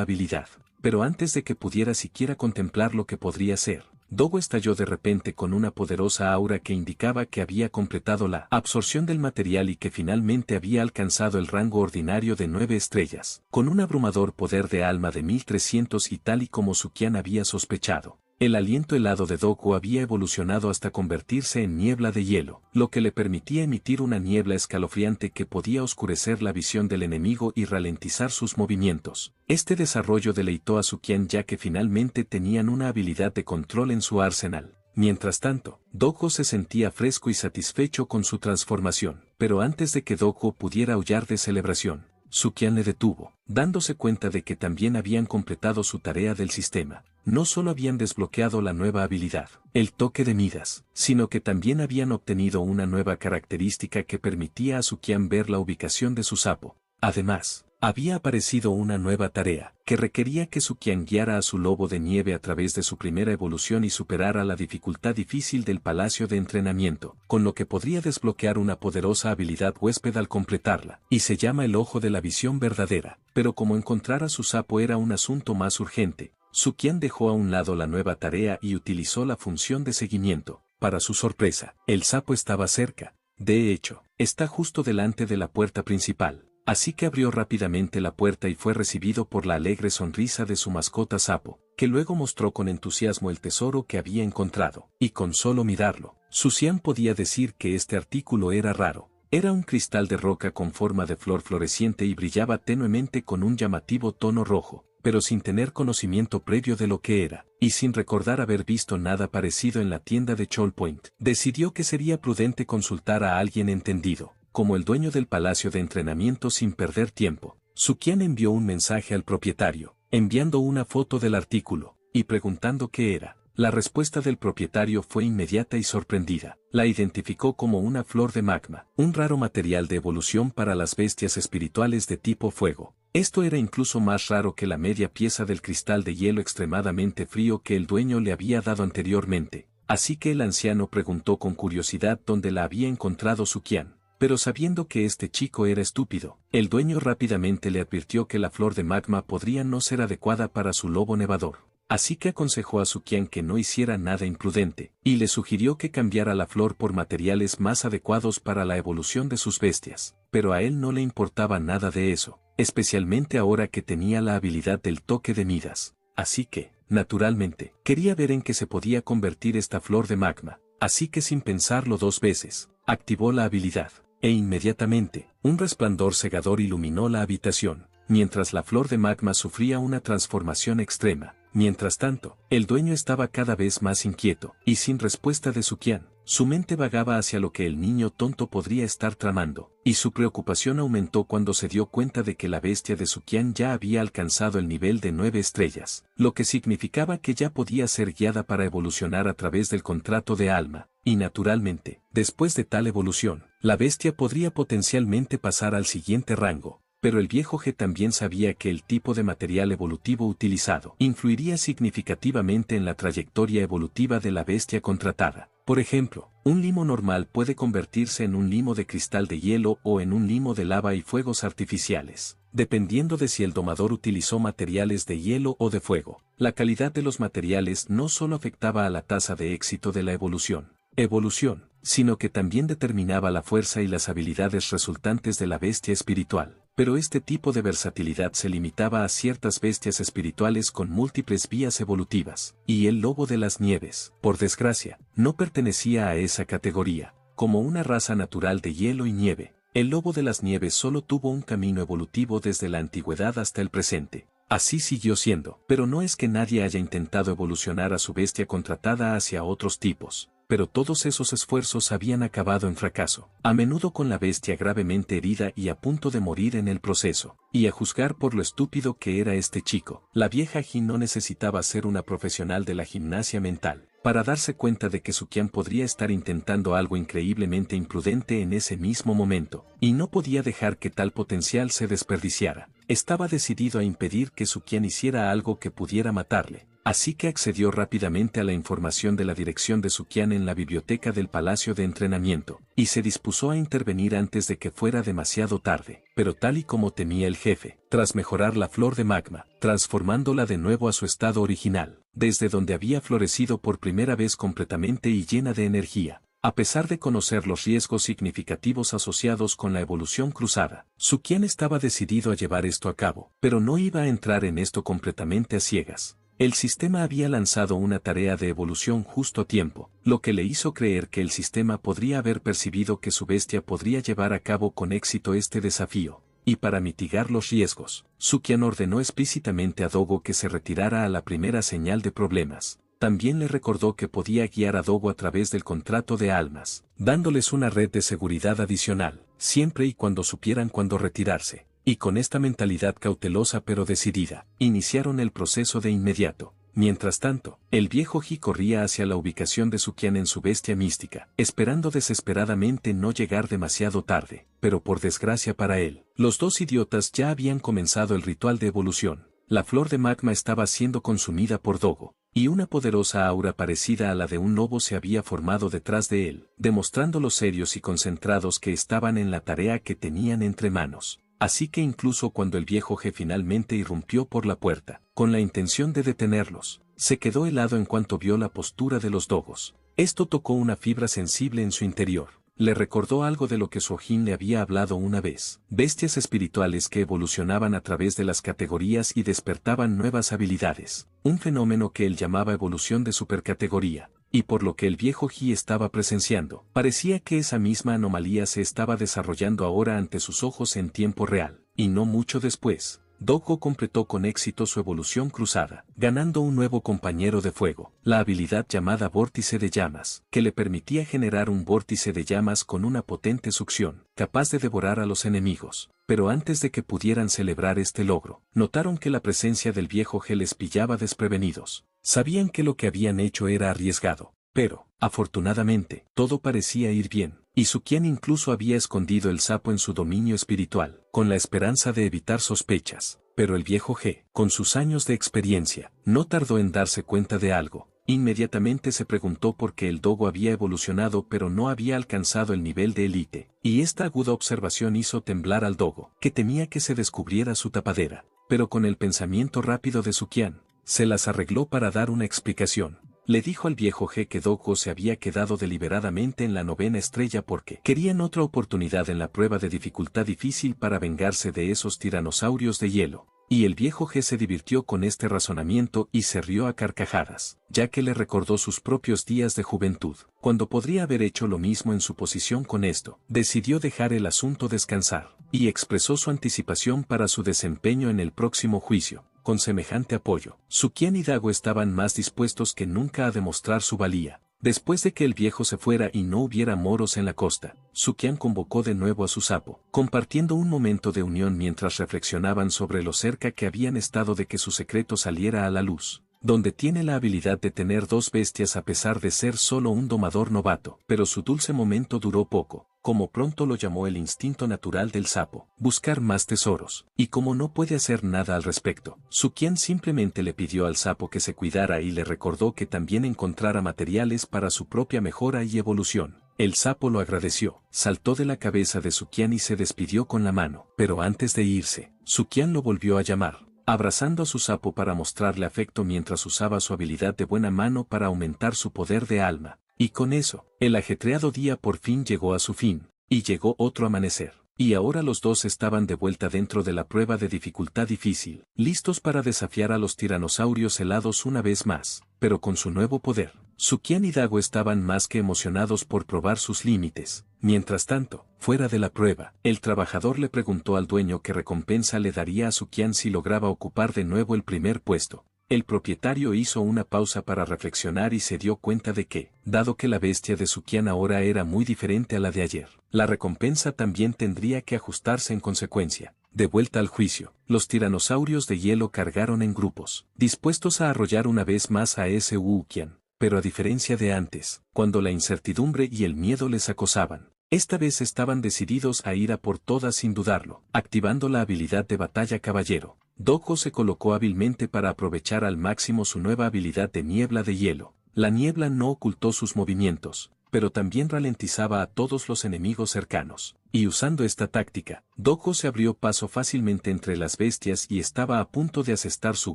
habilidad. Pero antes de que pudiera siquiera contemplar lo que podría ser, Doku estalló de repente con una poderosa aura que indicaba que había completado la absorción del material y que finalmente había alcanzado el rango ordinario de 9 estrellas, con un abrumador poder de alma de 1300 y tal y como Sukian había sospechado. El aliento helado de Doggo había evolucionado hasta convertirse en niebla de hielo, lo que le permitía emitir una niebla escalofriante que podía oscurecer la visión del enemigo y ralentizar sus movimientos. Este desarrollo deleitó a Sukian ya que finalmente tenían una habilidad de control en su arsenal. Mientras tanto, Doggo se sentía fresco y satisfecho con su transformación, pero antes de que Doggo pudiera aullar de celebración, Sukian le detuvo, dándose cuenta de que también habían completado su tarea del sistema. No solo habían desbloqueado la nueva habilidad, el toque de Midas, sino que también habían obtenido una nueva característica que permitía a Sukian ver la ubicación de su sapo. Además, había aparecido una nueva tarea, que requería que Sukian guiara a su lobo de nieve a través de su primera evolución y superara la dificultad difícil del palacio de entrenamiento, con lo que podría desbloquear una poderosa habilidad huésped al completarla, y se llama el ojo de la visión verdadera. Pero como encontrar a su sapo era un asunto más urgente, Sukian dejó a un lado la nueva tarea y utilizó la función de seguimiento. Para su sorpresa, el sapo estaba cerca. De hecho, está justo delante de la puerta principal. Así que abrió rápidamente la puerta y fue recibido por la alegre sonrisa de su mascota sapo, que luego mostró con entusiasmo el tesoro que había encontrado. Y con solo mirarlo, Sukian podía decir que este artículo era raro. Era un cristal de roca con forma de flor floreciente y brillaba tenuemente con un llamativo tono rojo, pero sin tener conocimiento previo de lo que era, y sin recordar haber visto nada parecido en la tienda de Choll Point, decidió que sería prudente consultar a alguien entendido, como el dueño del palacio de entrenamiento. Sin perder tiempo, Sukian envió un mensaje al propietario, enviando una foto del artículo, y preguntando qué era. La respuesta del propietario fue inmediata y sorprendida. La identificó como una flor de magma, un raro material de evolución para las bestias espirituales de tipo fuego. Esto era incluso más raro que la media pieza del cristal de hielo extremadamente frío que el dueño le había dado anteriormente. Así que el anciano preguntó con curiosidad dónde la había encontrado Sukian. Pero sabiendo que este chico era estúpido, el dueño rápidamente le advirtió que la flor de magma podría no ser adecuada para su lobo nevador. Así que aconsejó a Sukian que no hiciera nada imprudente, y le sugirió que cambiara la flor por materiales más adecuados para la evolución de sus bestias. Pero a él no le importaba nada de eso, especialmente ahora que tenía la habilidad del toque de Midas. Así que, naturalmente, quería ver en qué se podía convertir esta flor de magma. Así que sin pensarlo dos veces, activó la habilidad. E inmediatamente, un resplandor cegador iluminó la habitación, mientras la flor de magma sufría una transformación extrema. Mientras tanto, el dueño estaba cada vez más inquieto, y sin respuesta de Sukian, su mente vagaba hacia lo que el niño tonto podría estar tramando, y su preocupación aumentó cuando se dio cuenta de que la bestia de Sukian ya había alcanzado el nivel de 9 estrellas, lo que significaba que ya podía ser guiada para evolucionar a través del contrato de alma. Y naturalmente, después de tal evolución, la bestia podría potencialmente pasar al siguiente rango. Pero el viejo G también sabía que el tipo de material evolutivo utilizado influiría significativamente en la trayectoria evolutiva de la bestia contratada. Por ejemplo, un limo normal puede convertirse en un limo de cristal de hielo o en un limo de lava y fuegos artificiales, dependiendo de si el domador utilizó materiales de hielo o de fuego. La calidad de los materiales no solo afectaba a la tasa de éxito de la evolución, sino que también determinaba la fuerza y las habilidades resultantes de la bestia espiritual. Pero este tipo de versatilidad se limitaba a ciertas bestias espirituales con múltiples vías evolutivas, y el lobo de las nieves, por desgracia, no pertenecía a esa categoría. Como una raza natural de hielo y nieve, el lobo de las nieves solo tuvo un camino evolutivo desde la antigüedad hasta el presente. Así siguió siendo, pero no es que nadie haya intentado evolucionar a su bestia contratada hacia otros tipos. Pero todos esos esfuerzos habían acabado en fracaso, a menudo con la bestia gravemente herida y a punto de morir en el proceso. Y a juzgar por lo estúpido que era este chico, la vieja Jin no necesitaba ser una profesional de la gimnasia mental para darse cuenta de que Sukian podría estar intentando algo increíblemente imprudente en ese mismo momento, y no podía dejar que tal potencial se desperdiciara. Estaba decidido a impedir que Sukian hiciera algo que pudiera matarle. Así que accedió rápidamente a la información de la dirección de Sukian en la biblioteca del Palacio de Entrenamiento, y se dispuso a intervenir antes de que fuera demasiado tarde. Pero tal y como temía el jefe, tras mejorar la flor de magma, transformándola de nuevo a su estado original, desde donde había florecido por primera vez completamente y llena de energía, a pesar de conocer los riesgos significativos asociados con la evolución cruzada, Sukian estaba decidido a llevar esto a cabo, pero no iba a entrar en esto completamente a ciegas. El sistema había lanzado una tarea de evolución justo a tiempo, lo que le hizo creer que el sistema podría haber percibido que su bestia podría llevar a cabo con éxito este desafío. Y para mitigar los riesgos, Sukian ordenó explícitamente a Dogo que se retirara a la primera señal de problemas. También le recordó que podía guiar a Dogo a través del contrato de almas, dándoles una red de seguridad adicional, siempre y cuando supieran cuándo retirarse. Y con esta mentalidad cautelosa pero decidida, iniciaron el proceso de inmediato. Mientras tanto, el viejo Ji corría hacia la ubicación de Sukian en su bestia mística, esperando desesperadamente no llegar demasiado tarde, pero por desgracia para él, los dos idiotas ya habían comenzado el ritual de evolución. La flor de magma estaba siendo consumida por Dogo, y una poderosa aura parecida a la de un lobo se había formado detrás de él, demostrando lo serios y concentrados que estaban en la tarea que tenían entre manos. Así que incluso cuando el viejo G finalmente irrumpió por la puerta, con la intención de detenerlos, se quedó helado en cuanto vio la postura de los dogos. Esto tocó una fibra sensible en su interior. Le recordó algo de lo que Sojin le había hablado una vez. Bestias espirituales que evolucionaban a través de las categorías y despertaban nuevas habilidades. Un fenómeno que él llamaba evolución de supercategoría. Y por lo que el viejo Ji estaba presenciando, parecía que esa misma anomalía se estaba desarrollando ahora ante sus ojos en tiempo real, y no mucho después. Dogo completó con éxito su evolución cruzada, ganando un nuevo compañero de fuego, la habilidad llamada vórtice de llamas, que le permitía generar un vórtice de llamas con una potente succión, capaz de devorar a los enemigos. Pero antes de que pudieran celebrar este logro, notaron que la presencia del viejo G les pillaba desprevenidos. Sabían que lo que habían hecho era arriesgado, pero, afortunadamente, todo parecía ir bien. Y Sukian incluso había escondido el sapo en su dominio espiritual, con la esperanza de evitar sospechas. Pero el viejo G, con sus años de experiencia, no tardó en darse cuenta de algo. Inmediatamente se preguntó por qué el dogo había evolucionado pero no había alcanzado el nivel de élite. Y esta aguda observación hizo temblar al dogo, que temía que se descubriera su tapadera. Pero con el pensamiento rápido de Sukian, se las arregló para dar una explicación. Le dijo al viejo G que Dogo se había quedado deliberadamente en la 9ª estrella porque querían otra oportunidad en la prueba de dificultad difícil para vengarse de esos tiranosaurios de hielo. Y el viejo G se divirtió con este razonamiento y se rió a carcajadas, ya que le recordó sus propios días de juventud, cuando podría haber hecho lo mismo en su posición. Con esto, decidió dejar el asunto descansar, y expresó su anticipación para su desempeño en el próximo juicio. Con semejante apoyo, Sukian y Dago estaban más dispuestos que nunca a demostrar su valía. Después de que el viejo se fuera y no hubiera moros en la costa, Sukian convocó de nuevo a su sapo, compartiendo un momento de unión mientras reflexionaban sobre lo cerca que habían estado de que su secreto saliera a la luz. Donde tiene la habilidad de tener dos bestias a pesar de ser solo un domador novato, pero su dulce momento duró poco, como pronto lo llamó el instinto natural del sapo, buscar más tesoros, y como no puede hacer nada al respecto, Sukian simplemente le pidió al sapo que se cuidara y le recordó que también encontrara materiales para su propia mejora y evolución. El sapo lo agradeció, saltó de la cabeza de Sukian y se despidió con la mano, pero antes de irse, Sukian lo volvió a llamar, abrazando a su sapo para mostrarle afecto mientras usaba su habilidad de buena mano para aumentar su poder de alma. Y con eso, el ajetreado día por fin llegó a su fin, y llegó otro amanecer. Y ahora los dos estaban de vuelta dentro de la prueba de dificultad difícil, listos para desafiar a los tiranosaurios helados una vez más, pero con su nuevo poder. Sukian y Dago estaban más que emocionados por probar sus límites. Mientras tanto, fuera de la prueba, el trabajador le preguntó al dueño qué recompensa le daría a Sukian si lograba ocupar de nuevo el primer puesto. El propietario hizo una pausa para reflexionar y se dio cuenta de que, dado que la bestia de Sukian ahora era muy diferente a la de ayer, la recompensa también tendría que ajustarse en consecuencia. De vuelta al juicio, los tiranosaurios de hielo cargaron en grupos, dispuestos a arrollar una vez más a ese Sukian. Pero a diferencia de antes, cuando la incertidumbre y el miedo les acosaban, esta vez estaban decididos a ir a por todas sin dudarlo, activando la habilidad de batalla caballero. Dogo se colocó hábilmente para aprovechar al máximo su nueva habilidad de niebla de hielo. La niebla no ocultó sus movimientos, pero también ralentizaba a todos los enemigos cercanos. Y usando esta táctica, Dogo se abrió paso fácilmente entre las bestias y estaba a punto de asestar su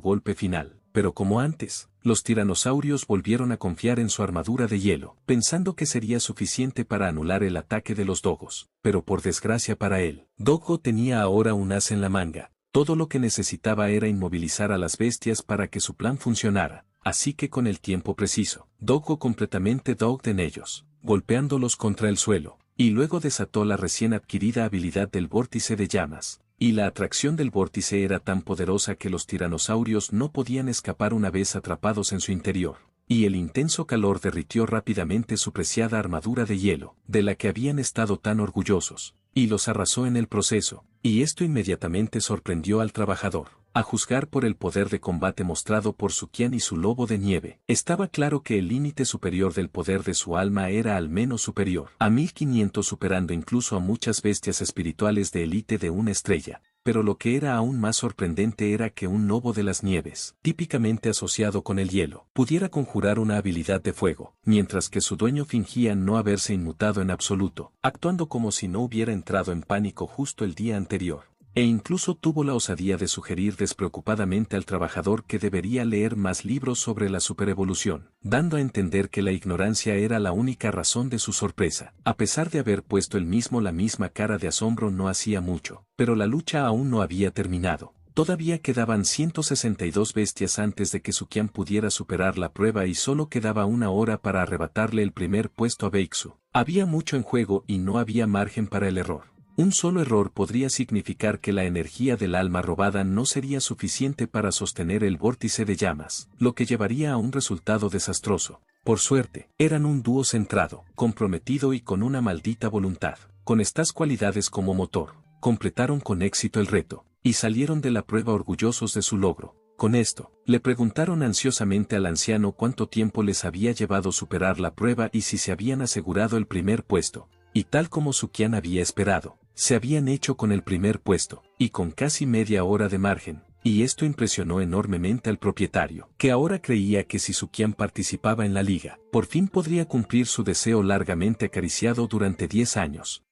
golpe final. Pero como antes, los tiranosaurios volvieron a confiar en su armadura de hielo, pensando que sería suficiente para anular el ataque de los dogos. Pero por desgracia para él, Dogo tenía ahora un as en la manga. Todo lo que necesitaba era inmovilizar a las bestias para que su plan funcionara, así que con el tiempo preciso, dogó completamente Dog en ellos, golpeándolos contra el suelo, y luego desató la recién adquirida habilidad del vórtice de llamas. Y la atracción del vórtice era tan poderosa que los tiranosaurios no podían escapar una vez atrapados en su interior. Y el intenso calor derritió rápidamente su preciada armadura de hielo, de la que habían estado tan orgullosos, y los arrasó en el proceso, y esto inmediatamente sorprendió al trabajador. A juzgar por el poder de combate mostrado por Sukian y su lobo de nieve, estaba claro que el límite superior del poder de su alma era al menos superior a 1500, superando incluso a muchas bestias espirituales de élite de una estrella. Pero lo que era aún más sorprendente era que un lobo de las nieves, típicamente asociado con el hielo, pudiera conjurar una habilidad de fuego, mientras que su dueño fingía no haberse inmutado en absoluto, actuando como si no hubiera entrado en pánico justo el día anterior. E incluso tuvo la osadía de sugerir despreocupadamente al trabajador que debería leer más libros sobre la superevolución, dando a entender que la ignorancia era la única razón de su sorpresa. A pesar de haber puesto él mismo la misma cara de asombro no hacía mucho, pero la lucha aún no había terminado. Todavía quedaban 162 bestias antes de que Sukian pudiera superar la prueba y solo quedaba una hora para arrebatarle el primer puesto a Beixu. Había mucho en juego y no había margen para el error. Un solo error podría significar que la energía del alma robada no sería suficiente para sostener el vórtice de llamas, lo que llevaría a un resultado desastroso. Por suerte, eran un dúo centrado, comprometido y con una maldita voluntad. Con estas cualidades como motor, completaron con éxito el reto, y salieron de la prueba orgullosos de su logro. Con esto, le preguntaron ansiosamente al anciano cuánto tiempo les había llevado superar la prueba y si se habían asegurado el primer puesto. Y tal como Sukian había esperado, se habían hecho con el primer puesto, y con casi media hora de margen, y esto impresionó enormemente al propietario, que ahora creía que si Sukian participaba en la liga, por fin podría cumplir su deseo largamente acariciado durante 10 años.